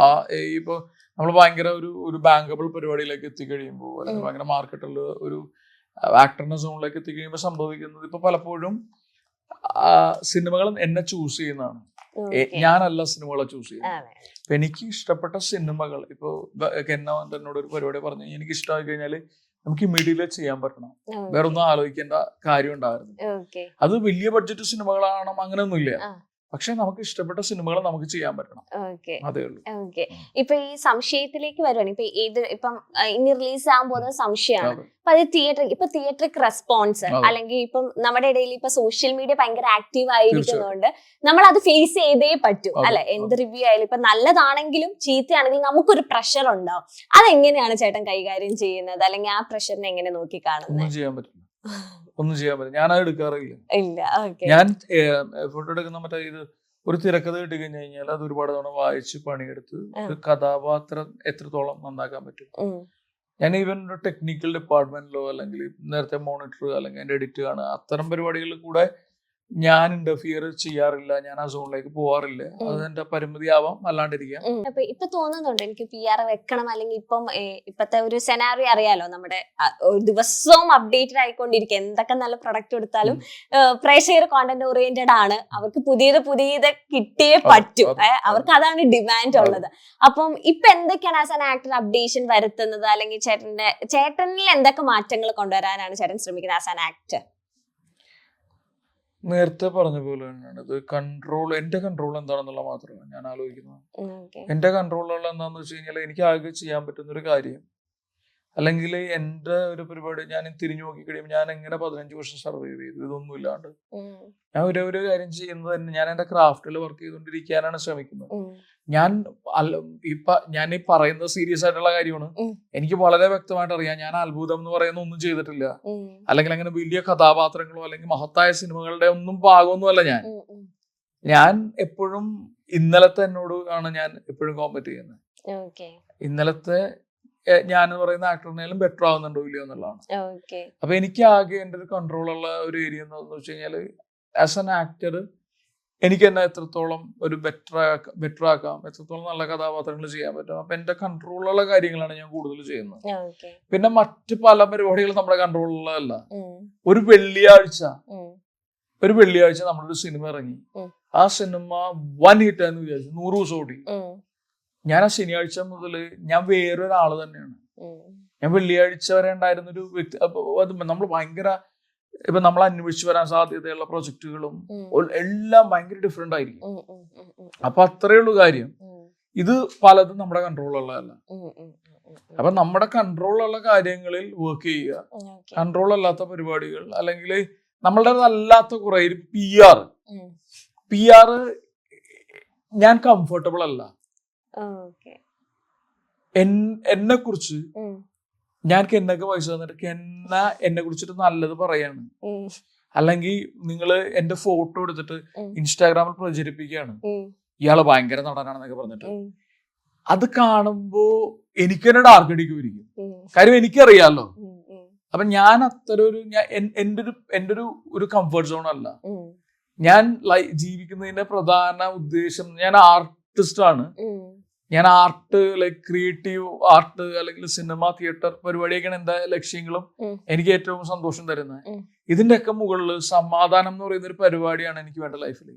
ഇപ്പൊ നമ്മൾ ഭയങ്കര ഒരു ബാങ്കബിൾ പരിപാടിയിലേക്ക് എത്തിക്കഴിയുമ്പോൾ, അല്ലെങ്കിൽ ഭയങ്കര മാർക്കറ്റുള്ള ഒരു ആക്ടറിന്റെ സോണിലേക്ക് എത്തിക്കഴിയുമ്പോൾ സംഭവിക്കുന്നത്, ഇപ്പൊ പലപ്പോഴും സിനിമകൾ എന്നെ ചൂസ് ചെയ്യുന്നതാണ്. ഞാനല്ല സിനിമകളെ ചൂസ് ചെയ്യുന്നത്. അപ്പൊ എനിക്ക് ഇഷ്ടപ്പെട്ട സിനിമകൾ ഇപ്പൊ എന്നോട് ഒരു പരിപാടി പറഞ്ഞു, എനിക്ക് ഇഷ്ടമായി കഴിഞ്ഞാല് നമുക്ക് ഇമ്മീഡിയറ്റ്ലി ചെയ്യാൻ പറ്റണം, വേറെ ഒന്നും ആലോചിക്കേണ്ട കാര്യം ഉണ്ടായിരുന്നു. അത് വലിയ ബഡ്ജറ്റ് സിനിമകളാണോ അങ്ങനെയൊന്നുമില്ല, പക്ഷെ നമുക്ക് ഇഷ്ടപ്പെട്ട സിനിമകൾ നമുക്ക് ചെയ്യാൻ പറ്റണം. അതേ ഉള്ളൂ. ഇപ്പൊ ഈ സംശയത്തിലേക്ക് വരുവാണ്, ഇപ്പം ഇനി റിലീസ് ആകാൻ പോകുന്നത് സംശയമാണ്. അപ്പൊ അത് തിയേറ്ററിക് റെസ്പോൺസ് അല്ലെങ്കിൽ ഇപ്പം നമ്മുടെ ഇടയിൽ ഇപ്പൊ സോഷ്യൽ മീഡിയ ഭയങ്കര ആക്റ്റീവ് ആയിരിക്കുന്നതുകൊണ്ട് നമ്മൾ അത് ഫേസ് ചെയ്തേ പറ്റൂ അല്ലെ. എന്ത് റിവ്യൂ ആയാലും ഇപ്പൊ നല്ലതാണെങ്കിലും ചീത്തയാണെങ്കിലും നമുക്കൊരു പ്രഷർ ഉണ്ടാവും. അതെങ്ങനെയാണ് ചേട്ടൻ കൈകാര്യം ചെയ്യുന്നത്, അല്ലെങ്കിൽ ആ പ്രഷറിനെ എങ്ങനെ നോക്കി കാണുന്നത്? ഒന്നും ചെയ്യാൻ പറ്റില്ല, ഞാനത് എടുക്കാറില്ല. ഇല്ല, ഞാൻ ഫോട്ടോ എടുക്കുന്ന മറ്റേ ഇത് ഒരു തിരക്കഥ കിട്ടി കഴിഞ്ഞു കഴിഞ്ഞാൽ അത് ഒരുപാട് തവണ വായിച്ച് പണിയെടുത്ത് ഒരു കഥാപാത്രം എത്രത്തോളം നന്നാക്കാൻ പറ്റും. ഞാൻ ഈവൻ ഒരു ടെക്നിക്കൽ ഡിപ്പാർട്ട്മെന്റിലോ അല്ലെങ്കിൽ നേരത്തെ മോണിറ്റർ അല്ലെങ്കിൽ എന്റെ എഡിറ്റ് കാണുക അത്തരം പരിപാടികളിൽ കൂടെ ഞാൻ ഇന്റർഫിയർ ചെയ്യാറില്ല, ഞാൻ ആ സോണിലേക്ക് പോവാറില്ല. അത് എന്റെ പരിമിതി ആവാം, അല്ലാണ്ടിരിക്കാം. ഇപ്പൊ തോന്നുന്നുണ്ട് എനിക്ക് PR വെക്കണം, അല്ലെങ്കിൽ ഇപ്പത്തെ ഒരു സെനാറി അറിയാലോ, നമ്മുടെ ദിവസവും അപ്ഡേറ്റഡ് ആയിക്കൊണ്ടിരിക്കുക. എന്തൊക്കെ നല്ല പ്രൊഡക്റ്റ് കൊടുത്താലും പ്രേക്ഷകർ കോണ്ടന്റ് ഓറിയന്റഡ് ആണ്, അവർക്ക് പുതിയത് കിട്ടിയേ പറ്റൂ, അവർക്ക് അതാണ് ഡിമാൻഡ് ഉള്ളത്. അപ്പം ഇപ്പൊ എന്തൊക്കെയാണ് ആസ് ആൻ ആക്ടർ അപ്ഡേഷൻ വരുത്തുന്നത്, അല്ലെങ്കിൽ ചേട്ടനിൽ എന്തൊക്കെ മാറ്റങ്ങൾ കൊണ്ടുവരാനാണ് ചേട്ടൻ ശ്രമിക്കുന്നത് ആസ് ആൻ ആക്ടർ? നേരത്തെ പറഞ്ഞ പോലെ തന്നെയാണ് ഇത് എന്റെ കൺട്രോൾ എന്താണെന്നുള്ള മാത്രമാണ് ഞാൻ ആലോചിക്കുന്നത്. എന്റെ കൺട്രോളുള്ള എന്താണെന്ന് വെച്ച് കഴിഞ്ഞാൽ എനിക്ക് ആകെ ചെയ്യാൻ പറ്റുന്ന ഒരു കാര്യം, അല്ലെങ്കിൽ എന്റെ ഒരു പരിപാടി ഞാൻ തിരിഞ്ഞു നോക്കി കഴിയുമ്പോൾ ഞാൻ എങ്ങനെ 15 വർഷം സർവൈവ് ചെയ്തു ഇതൊന്നും ഇല്ലാണ്ട്. ഞാൻ ഒരു കാര്യം ചെയ്യുന്നത് തന്നെ ഞാൻ എന്റെ ക്രാഫ്റ്റിൽ വർക്ക് ചെയ്തുകൊണ്ടിരിക്കാനാണ് ശ്രമിക്കുന്നത്. ഞാൻ ഈ പറയുന്നത് സീരിയസ് ആയിട്ടുള്ള കാര്യമാണ്. എനിക്ക് വളരെ വ്യക്തമായിട്ട് അറിയാം ഞാൻ അത്ഭുതം എന്ന് പറയുന്ന ഒന്നും ചെയ്തിട്ടില്ല, അല്ലെങ്കിൽ അങ്ങനെ വലിയ കഥാപാത്രങ്ങളോ അല്ലെങ്കിൽ മഹത്തായ സിനിമകളുടെ ഒന്നും ഭാഗമൊന്നുമല്ല ഞാൻ എപ്പോഴും ഇന്നലത്തെ എന്നോട് ആണ് ഞാൻ എപ്പോഴും കോമ്പറ്റ് ചെയ്യുന്നത്. ഇന്നലത്തെ ഞാൻ പറയുന്ന ആക്ടറിനായാലും ബെറ്റർ ആവുന്നുണ്ടോ ഇല്ലയോ എന്നുള്ളതാണ്. അപ്പൊ എനിക്ക് ആകെ എന്റെ ഒരു കൺട്രോളുള്ള ഒരു ഏരിയ എന്ന് വെച്ച് കഴിഞ്ഞാല് ആസ് എൻ ആക്ടർ എനിക്ക് തന്നെ എത്രത്തോളം ഒരു ബെറ്റർ ആക്കാം, എത്രത്തോളം നല്ല കഥാപാത്രങ്ങൾ ചെയ്യാൻ പറ്റും. അപ്പൊ എന്റെ കൺട്രോളുള്ള കാര്യങ്ങളാണ് ഞാൻ കൂടുതൽ ചെയ്യുന്നത്. പിന്നെ മറ്റു പല പരിപാടികളും നമ്മുടെ കൺട്രോളുള്ളതല്ല. ഒരു വെള്ളിയാഴ്ച നമ്മളൊരു സിനിമ ഇറങ്ങി, ആ സിനിമ 1 ഹിറ്റ് ആയെന്ന് വിചാരിച്ചു, 100 ദിവസം ഓടി. ഞാൻ ആ ശനിയാഴ്ച മുതൽ ഞാൻ വേറൊരാള് തന്നെയാണ്. ഞാൻ വെള്ളിയാഴ്ച വരെ ഉണ്ടായിരുന്ന ഒരു വ്യക്തി. അത് നമ്മൾ ഭയങ്കര ഇപ്പൊ നമ്മൾ അന്വേഷിച്ച് വരാൻ സാധ്യതയുള്ള പ്രൊജക്ടുകളും എല്ലാം ഭയങ്കര ഡിഫറെന്റ് ആയിരിക്കും. അപ്പൊ അത്രയേ ഉള്ളൂ കാര്യം. ഇത് പലതും നമ്മുടെ കൺട്രോളുള്ളതല്ല. അപ്പൊ നമ്മുടെ കൺട്രോളുള്ള കാര്യങ്ങളിൽ വർക്ക് ചെയ്യുക, കൺട്രോൾ അല്ലാത്ത പരിപാടികൾ അല്ലെങ്കിൽ നമ്മളുടെ അല്ലാത്ത കുറെ PR ഞാൻ കംഫർട്ടബിൾ അല്ല. എന്നെ കുറിച്ച് ഞാൻ കെന്നൊക്കെ പൈസ തന്നിട്ട് എന്നെ കുറിച്ചിട്ട് നല്ലത് പറയാണ്, അല്ലെങ്കിൽ നിങ്ങൾ എന്റെ ഫോട്ടോ എടുത്തിട്ട് ഇൻസ്റ്റാഗ്രാമിൽ പ്രചരിപ്പിക്കുകയാണ്, ഇയാള് ഭയങ്കര നടനാണെന്നൊക്കെ പറഞ്ഞിട്ട്. അത് കാണുമ്പോ എനിക്ക് തന്നെ ഡാർക്ക് അടിക്കുമായിരിക്കും. കാര്യം എനിക്കറിയാലോ. അപ്പൊ ഞാൻ അത്ര എന്റെ ഒരു കംഫർട്ട് സോൺ അല്ല. ഞാൻ ജീവിക്കുന്നതിന്റെ പ്രധാന ഉദ്ദേശം, ഞാൻ ആർട്ടിസ്റ്റ് ആണ്. ഞാൻ ആർട്ട് ലൈക്ക് ക്രിയേറ്റീവ് ആർട്ട് അല്ലെങ്കിൽ സിനിമ തിയേറ്റർ പരിപാടിയൊക്കെയാണ് എന്റെ ലക്ഷ്യങ്ങളും എനിക്ക് ഏറ്റവും സന്തോഷം തരുന്നത്. ഇതിന്റെയൊക്കെ മുകളിൽ സമാധാനം എന്ന് പറയുന്ന ഒരു പരിപാടിയാണ് എനിക്ക് വേണ്ട ലൈഫിൽ.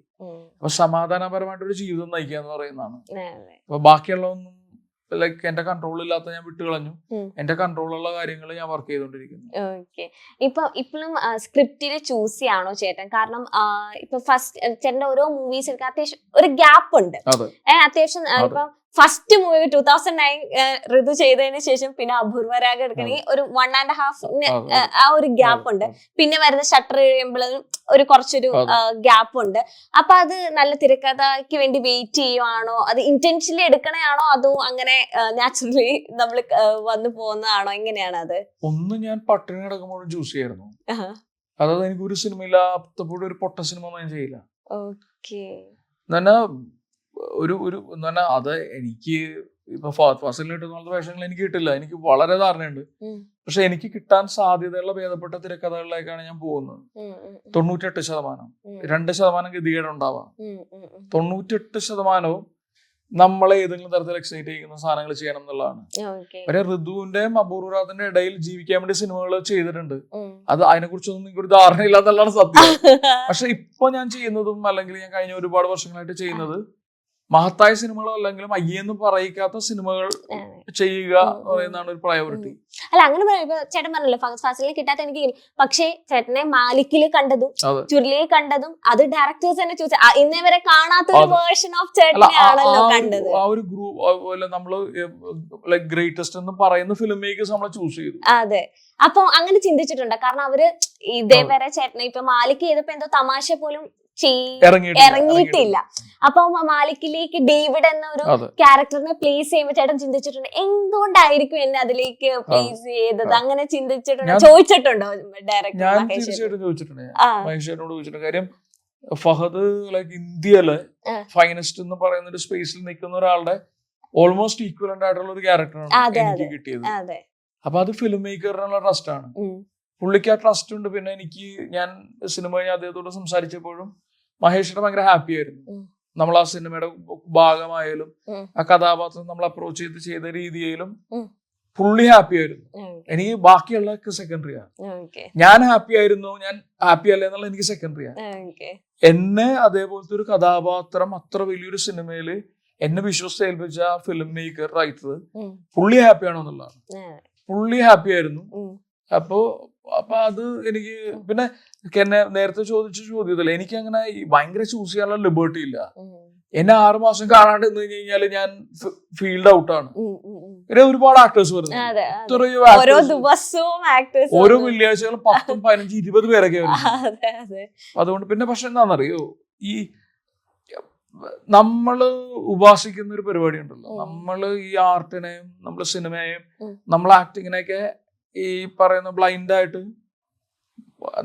അപ്പൊ സമാധാനപരമായിട്ടൊരു ജീവിതം നയിക്കുക എന്ന് പറയുന്നതാണ്. അപ്പൊ ബാക്കിയുള്ളതൊന്നും ലൈക്ക് എന്റെ കൺട്രോൾ ഇല്ലാത്ത ഞാൻ വിട്ടുകളഞ്ഞു. എന്റെ കൺട്രോളുള്ള കാര്യങ്ങൾ ഞാൻ വർക്ക് ചെയ്തോണ്ടിരിക്കുന്നു. ഇപ്പോഴും സ്ക്രിപ്റ്റില് ചൂസ് ചെയ്യാണോ ചേട്ടൻ? കാരണം ഇപ്പൊ ഫസ്റ്റ് ചേട്ടന്റെ ഓരോ മൂവീസ് എടുക്കാൻ അത്യാവശ്യം ഒരു ഗ്യാപ്പ് ഉണ്ട്. അത്യാവശ്യം ഇപ്പൊ ഫസ്റ്റ് മൂവി 2009 ഋതു ചെയ്തതിന് ശേഷം പിന്നെ അപൂർവരാഗ എടുക്കണമെങ്കിൽ ഒരു 1.5 ആ ഒരു ഗ്യാപ്പ് ഉണ്ട്. പിന്നെ വരുന്ന ഷട്ടർ കഴിയുമ്പോഴും ഒരു കുറച്ചൊരു ഗ്യാപ്പ് ഉണ്ട്. അപ്പൊ അത് നല്ല തിരക്കഥയ്ക്ക് വേണ്ടി വെയിറ്റ് ചെയ്യുവാണോ, അത് ഇന്റൻഷനലി എടുക്കണയാണോ, അതോ അങ്ങനെ നാച്ചുറലി നമ്മൾ വന്നു പോകുന്നതാണോ, എങ്ങനെയാണ് അത്? ഒന്ന് ഞാൻ പട്ടിണി കിടക്കുമ്പോഴും ചൂസ് ചെയ്യായിരുന്നു. അതായത് എനിക്ക് ഒരു സിനിമയില്ല, അപ്പോഴും ഒരു പൊട്ട സിനിമ ഞാൻ ചെയ്യില്ല. അത് എനിക്ക് ഇപ്പൊ ഫാസിൽ കിട്ടുന്ന വേഷങ്ങൾ എനിക്ക് കിട്ടില്ല, എനിക്ക് വളരെ ധാരണയുണ്ട്. പക്ഷെ എനിക്ക് കിട്ടാൻ സാധ്യതയുള്ള ഭേദപ്പെട്ട തിരക്കഥകളിലേക്കാണ് ഞാൻ പോകുന്നത്. 98%, 2% ഗതികേടുണ്ടാവാം. 98% നമ്മളെ ഏതെങ്കിലും തരത്തിൽ എക്സൈറ്റ് ചെയ്യുന്ന സാധനങ്ങൾ ചെയ്യണം എന്നുള്ളതാണ്. ഓക്കെ. പക്ഷേ ഋതുവിന്റെയും അപൂർവത്തിന്റെ ഇടയിൽ ജീവിക്കാൻ വേണ്ടി സിനിമകൾ ചെയ്തിട്ടുണ്ട്. അത് അതിനെ കുറിച്ചൊന്നും എനിക്ക് ഒരു ധാരണയില്ല എന്നുള്ളതാണ് സത്യം. പക്ഷെ ഇപ്പൊ ഞാൻ ചെയ്യുന്നതും അല്ലെങ്കിൽ ഞാൻ കഴിഞ്ഞ ഒരുപാട് വർഷങ്ങളായിട്ട് ചെയ്യുന്നത് മഹത്തായ സിനിമകളോ അല്ലെങ്കിലും അയ്യെന്ന് പറയിക്കാത്ത സിനിമകൾ ചെയ്യുക എന്നാണ് ഒരു പ്രയോറിറ്റി. അല്ല, അങ്ങനെ പറയുമ്പോ ചേട്ടൻ പറഞ്ഞല്ലോ ഫഹദ് ഫാസിലിനെ കിട്ടാത്ത എനിക്ക്, പക്ഷേ ചേട്ടനെ മാലിക്കില് കണ്ടതും ചുരുളിയെ കണ്ടതും അത് ഡയറക്ടേഴ്സ് തന്നെ ചൂസ്, ഇന്നേ വരെ കാണാത്ത ഒരു വേർഷൻ ഓഫ് ചേട്ടനെയാണല്ലോ കണ്ടത്. ആ ഒരു ഗ്രൂപ്പ് നമ്മള് ലൈക് ഗ്രേറ്റസ്റ്റ് എന്ന് പറയുന്ന ഫിലിം മേക്കേഴ്സ് നമ്മളെ ചൂസ് ചെയ്തു. അതെ. അപ്പൊ അങ്ങനെ ചിന്തിച്ചിട്ടുണ്ട്? കാരണം അവര് ഇതേവരെ ചേട്ടനെ ഇപ്പൊ മാലിക് ചെയ്തപ്പോ എന്തോ തമാശ പോലും ഇറങ്ങിയിട്ടില്ല. അപ്പൊ മാലിക്കിലേക്ക് ഡേവിഡ് എന്ന ഒരു ക്യാരക്ടറിനെ പ്ലേസ് ചെയ്യുമ്പോൾ ചേട്ടൻ ചിന്തിച്ചിട്ടുണ്ട് എന്തുകൊണ്ടായിരിക്കും എന്നെ അതിലേക്ക് പ്ലേസ് ചെയ്തത്? അങ്ങനെ ചിന്തിച്ചിട്ടുണ്ടോ, ചോദിച്ചിട്ടുണ്ടോ ഡയറക്ടർ? ഞാൻ തീർച്ചയായിട്ടും ചോദിച്ചിട്ടുണ്ട്. മഹേഷേട്ടനോട് ചോദിച്ചിട്ടുണ്ട്. കാര്യം ഫഹദ് ലൈക്ക് ഇന്ത്യയിലെ ഫൈനസ്റ്റ് എന്ന് പറയുന്ന ഒരു സ്പേസിൽ നിൽക്കുന്ന ഒരാളുടെ ഓൾമോസ്റ്റ് ഈക്വലന്റ് ആയിട്ടുള്ള ഒരു ക്യാരക്ടറാണ് എനിക്ക് കിട്ടിയത്. അപ്പൊ അത് ഫിലിം മേക്കറിനുള്ള ട്രസ്റ്റ് ആണ്. പുള്ളിക്ക് ആ ട്രസ്റ്റ് ഉണ്ട്. പിന്നെ എനിക്ക് ഞാൻ സിനിമ കഴിഞ്ഞ് അദ്ദേഹത്തോട് സംസാരിച്ചപ്പോഴും മഹേഷിനെ ഭയങ്കര ഹാപ്പി ആയിരുന്നു. നമ്മൾ ആ സിനിമയുടെ ഭാഗമായാലും ആ കഥാപാത്രം നമ്മൾ അപ്രോച്ച് ചെയ്ത രീതിയിലും പുള്ളി ഹാപ്പി ആയിരുന്നു. എനിക്ക് ബാക്കിയുള്ള സെക്കൻഡറിയാണ്. ഞാൻ ഹാപ്പി ആയിരുന്നു, ഞാൻ ഹാപ്പി അല്ല എന്നുള്ള എനിക്ക് സെക്കൻഡറിയാണ്. എന്നെ അതേപോലത്തെ ഒരു കഥാപാത്രം അത്ര വലിയൊരു സിനിമയില് എന്നെ വിശ്വസിച്ച് ഏൽപ്പിച്ച ഫിലിം മേക്കർ റൈറ്റർ പുള്ളി ഹാപ്പിയാണോ എന്നുള്ളതാണ്. പുള്ളി ഹാപ്പി ആയിരുന്നു. അപ്പൊ അത് എനിക്ക് പിന്നെ എന്നെ നേരത്തെ ചോദിച്ച ചോദ്യത്തില്ല, എനിക്ക് അങ്ങനെ ഭയങ്കര ചൂസ് ചെയ്യാനുള്ള ലിബർട്ടി ഇല്ല. എന്നെ 6 മാസം കാണാണ്ട് നിന്ന് കഴിഞ്ഞാല് ഞാൻ ഫീൽഡ് ഔട്ടാണ്. പിന്നെ ഒരുപാട് ആക്ടേഴ്സ് വരുന്നു, ഓരോ വെള്ളിയാഴ്ചകളും 10, 15, 20 പേരൊക്കെ വരുന്നു. അതുകൊണ്ട് പിന്നെ പക്ഷെ എന്താണെന്നറിയോ, ഈ നമ്മള് ഉപാസിക്കുന്ന ഒരു പരിപാടി ഉണ്ടല്ലോ, നമ്മള് ഈ ആർട്ടിനെയും നമ്മള് സിനിമയെയും നമ്മൾ ആക്ടിങ്ങിനെയൊക്കെ ഈ പറയുന്ന ബ്ലൈൻഡ് ആയിട്ട്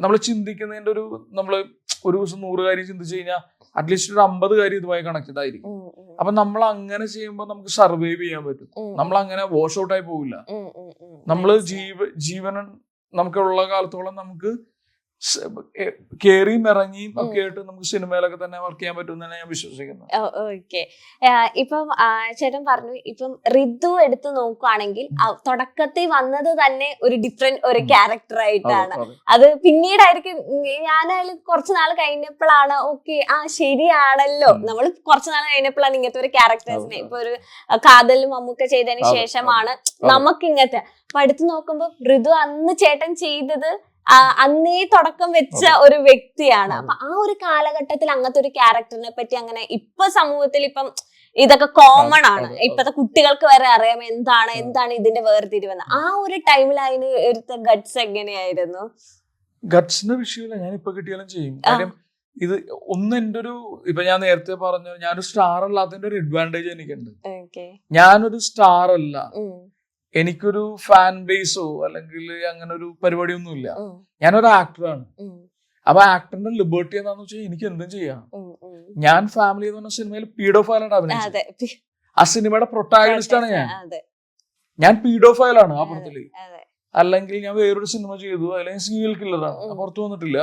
നമ്മൾ ചിന്തിക്കുന്നതിന്റെ നമ്മള് ഒരു ദിവസം 100 കാര്യം ചിന്തിച്ചു കഴിഞ്ഞാൽ അറ്റ്ലീസ്റ്റ് ഒരു 50 കാര്യം ഇതുമായി കണക്റ്റഡ് ആയിരിക്കും. അപ്പൊ നമ്മൾ അങ്ങനെ ചെയ്യുമ്പോൾ നമുക്ക് സർവൈവ് ചെയ്യാൻ പറ്റും. നമ്മൾ അങ്ങനെ വാഷ് ഔട്ട് ആയി പോവില്ല. നമ്മള് ജീവൻ നമുക്കുള്ള കാലത്തോളം നമുക്ക് കേറിയും ഇറങ്ങിയും ഒക്കെ ആയിട്ട് നമുക്ക് സിനിമയിലൊക്കെ തന്നെ വർക്ക് ചെയ്യാൻ പറ്റും എന്നാണ് ഞാൻ വിശ്വസിക്കുന്നത്. ഓക്കെ. ഇപ്പം ചേട്ടൻ പറഞ്ഞു, ഇപ്പം ഋതു എടുത്ത് നോക്കുവാണെങ്കിൽ തുടക്കത്തിൽ വന്നത് തന്നെ ഒരു ഡിഫറെന്റ് ഒരു ക്യാരക്ടർ ആയിട്ടാണ്. അത് പിന്നീടായിരിക്കും ഞാനായാലും കുറച്ചു നാൾ കഴിഞ്ഞപ്പോഴാണ് ഓക്കെ ശരിയാണല്ലോ, നമ്മൾ കുറച്ചു നാൾ കഴിഞ്ഞപ്പോഴാണ് ഇങ്ങനത്തെ ഒരു ക്യാരക്ടേഴ്സിനെ, ഇപ്പൊ ഒരു കാതലും മമ്മൂക്ക ചെയ്തതിന് ശേഷമാണ് നമുക്ക് ഇങ്ങനത്തെ. അപ്പൊ എടുത്തു നോക്കുമ്പോ ഋതു അന്ന് ചേട്ടൻ ചെയ്തത് അന്നേ തുടക്കം വെച്ച ഒരു വ്യക്തിയാണ്. അപ്പൊ ആ ഒരു കാലഘട്ടത്തിൽ അങ്ങനത്തെ ഒരു ക്യാരക്ടറിനെ പറ്റി അങ്ങനെ ഇപ്പൊ സമൂഹത്തിൽ ഇപ്പം ഇതൊക്കെ കോമൺ ആണ്. ഇപ്പത്തെ കുട്ടികൾക്ക് വരെ അറിയാം എന്താണ് ഇതിന്റെ വേർതിരിവെന്ന്. ആ ഒരു ടൈമിൽ അതിന് എടുത്ത ഗട്ട്സ് എങ്ങനെയായിരുന്നു? ഗട്ട്സിന്റെ വിഷയമില്ല, ഞാൻ ഇപ്പൊ കിട്ടിയാലും ചെയ്യും. കാര്യം ഇത് എന്റെ ഒരു ഇപ്പൊ ഞാൻ നേരത്തെ പറഞ്ഞു, ഞാനൊരു സ്റ്റാർ അല്ലാത്തതിന്റെ ഒരു അഡ്വാൻറ്റേജ് എനിക്കുണ്ട്. ഞാനൊരു സ്റ്റാർ അല്ല, എനിക്കൊരു ഫാൻ ബേസോ അല്ലെങ്കിൽ അങ്ങനെ ഒരു പരിപാടിയൊന്നുമില്ല. ഞാനൊരു ആക്ടറാണ്. അപ്പൊ ആക്ടറിന്റെ ലിബർട്ടി എന്താന്ന് വെച്ചാൽ എനിക്ക് എന്തും ചെയ്യാം. ഞാൻ ഫാമിലി എന്ന് പറഞ്ഞ സിനിമയിൽ പീഡോഫൈലായിട്ട് അഭിനയിച്ചത്. ആ സിനിമയുടെ പ്രൊട്ടാഗണിസ്റ്റ് ആണ് ഞാൻ പീഡോഫൈലാണ് ആ പടത്തില്. അല്ലെങ്കിൽ ഞാൻ വേറൊരു സിനിമ ചെയ്തു, അല്ലെങ്കിൽ സീരിയൽ കില്ലറാണ്, പുറത്തു വന്നിട്ടില്ല.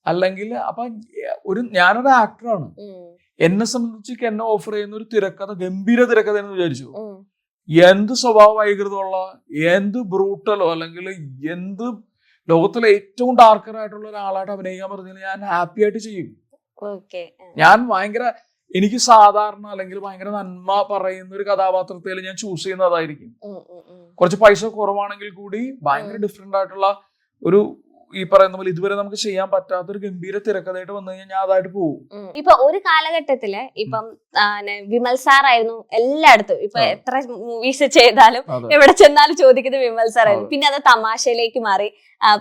അല്ലെങ്കിൽ അപ്പൊ ഞാനൊരു ആക്ടറാണ്. എന്നെ സംബന്ധിച്ച് എന്നെ ഓഫർ ചെയ്യുന്ന ഒരു തിരക്കഥ, ഗംഭീര തിരക്കഥ എന്ന് വിചാരിച്ചു. എന്ത് സ്വഭാവ വൈകൃതമുള്ള, എന്ത് ബ്രൂട്ടലോ അല്ലെങ്കിൽ എന്ത് ലോകത്തിലെ ഏറ്റവും ഡാർക്കർ ആയിട്ടുള്ള ഒരാളായിട്ട് അഭിനയിക്കാൻ പറഞ്ഞാൽ ഞാൻ ഹാപ്പി ആയിട്ട് ചെയ്യും. ഞാൻ ഭയങ്കര എനിക്ക് സാധാരണ അല്ലെങ്കിൽ ഭയങ്കര നന്മ പറയുന്ന ഒരു കഥാപാത്രത്തിൽ ഞാൻ ചൂസ് ചെയ്യുന്നത് അതായിരിക്കും. കുറച്ച് പൈസ കുറവാണെങ്കിൽ കൂടി ഭയങ്കര ഡിഫറെന്റ് ആയിട്ടുള്ള ഒരു ഈ പറയുന്ന പോലെ ഇതുവരെ നമുക്ക് ചെയ്യാൻ പറ്റാത്തൊരു ഗംഭീര തിരക്കഥയായിട്ട് വന്നു കഴിഞ്ഞാൽ ഞാൻ അതായിട്ട് പോകും. ഇപ്പൊ ഒരു കാലഘട്ടത്തില് ഇപ്പം വിമൽ സാർ ആയിരുന്നു എല്ലായിടത്തും. ഇപ്പൊ എത്ര മൂവീസ് ചെയ്താലും എവിടെ ചെന്നാലും ചോദിക്കുന്നത് വിമൽ സാർ ആയിരുന്നു. പിന്നെ അത് തമാശയിലേക്ക് മാറി,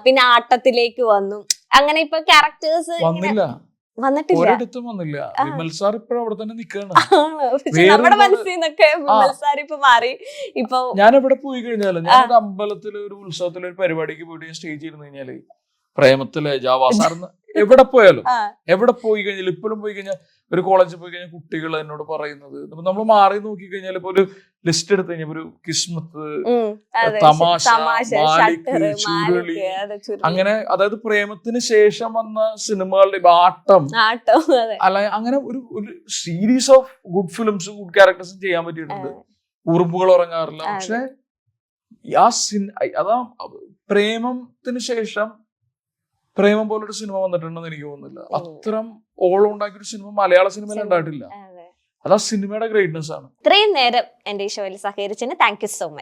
പിന്നെ ആട്ടത്തിലേക്ക് വന്നു. അങ്ങനെ ഇപ്പൊ ക്യാരക്ടേഴ്സ് ഒരിടത്തും വന്നില്ല. വിമൽ സാർ ഇപ്പോഴും അവിടെ തന്നെ നിൽക്കുകയാണ്. നമ്മുടെ മനസ്സിൽ നിന്നൊക്കെ വിമൽ സാർ ഇപ്പൊ മാറി. ഇപ്പൊ ഞാൻ എവിടെ പോയി കഴിഞ്ഞാലും, ഞാനൊരു അമ്പലത്തില് ഒരു ഉത്സവത്തില് ഒരു പരിപാടിക്ക് പോയിട്ട് ഞാൻ സ്റ്റേജ് ഇരുന്ന് കഴിഞ്ഞാല് പ്രേമത്തിലെ ജാവാ സാറിന് എവിടെ പോയാലും ആ. എവിടെ പോയി കഴിഞ്ഞാൽ ഇപ്പോഴും പോയി കഴിഞ്ഞാൽ ഒരു കോളേജിൽ പോയി കഴിഞ്ഞാൽ കുട്ടികൾ എന്നോട് പറയുന്നത് നമ്മൾ മാറി നോക്കി കഴിഞ്ഞാൽ ഇപ്പൊ ഒരു ലിസ്റ്റ് എടുത്തു കഴിഞ്ഞാൽ ഒരു കിസ്മത്ത്, അതെ. തമാശ, തമാശ, മാലിക്, ഷട്ടറ്, ചുരുളി, മാലിക്, അതെ, ചുരുളി. അങ്ങനെ അതായത് പ്രേമത്തിന് ശേഷം വന്ന സിനിമകളുടെ ആട്ടം ആട്ടോ, അതെ. അല്ല അങ്ങനെ ഒരു സീരീസ് ഓഫ് ഗുഡ് ഫിലിംസും ഗുഡ് ക്യാരക്ടേഴ്സും ചെയ്യാൻ പറ്റിയിട്ടുണ്ട്. ഉറുമ്പുകൾ ഉറങ്ങാറില്ല. പക്ഷെ അതാ പ്രേമത്തിന് ശേഷം പ്രേമം പോലൊരു സിനിമ വന്നിട്ടുണ്ടെന്ന് എനിക്ക് തോന്നുന്നില്ല. അത്തരം ഓളം ഉണ്ടാക്കിയൊരു സിനിമ മലയാള സിനിമയിൽ ഉണ്ടായിട്ടില്ല. അതെ. അത് ആ സിനിമയുടെ ഗ്രേറ്റ്നെസ് ആണ്. ഇത്രയും നേരം എന്റെ ഈ ഷോയിൽ സഹകരിച്ചതിന് താങ്ക് യു സോ മച്ച്.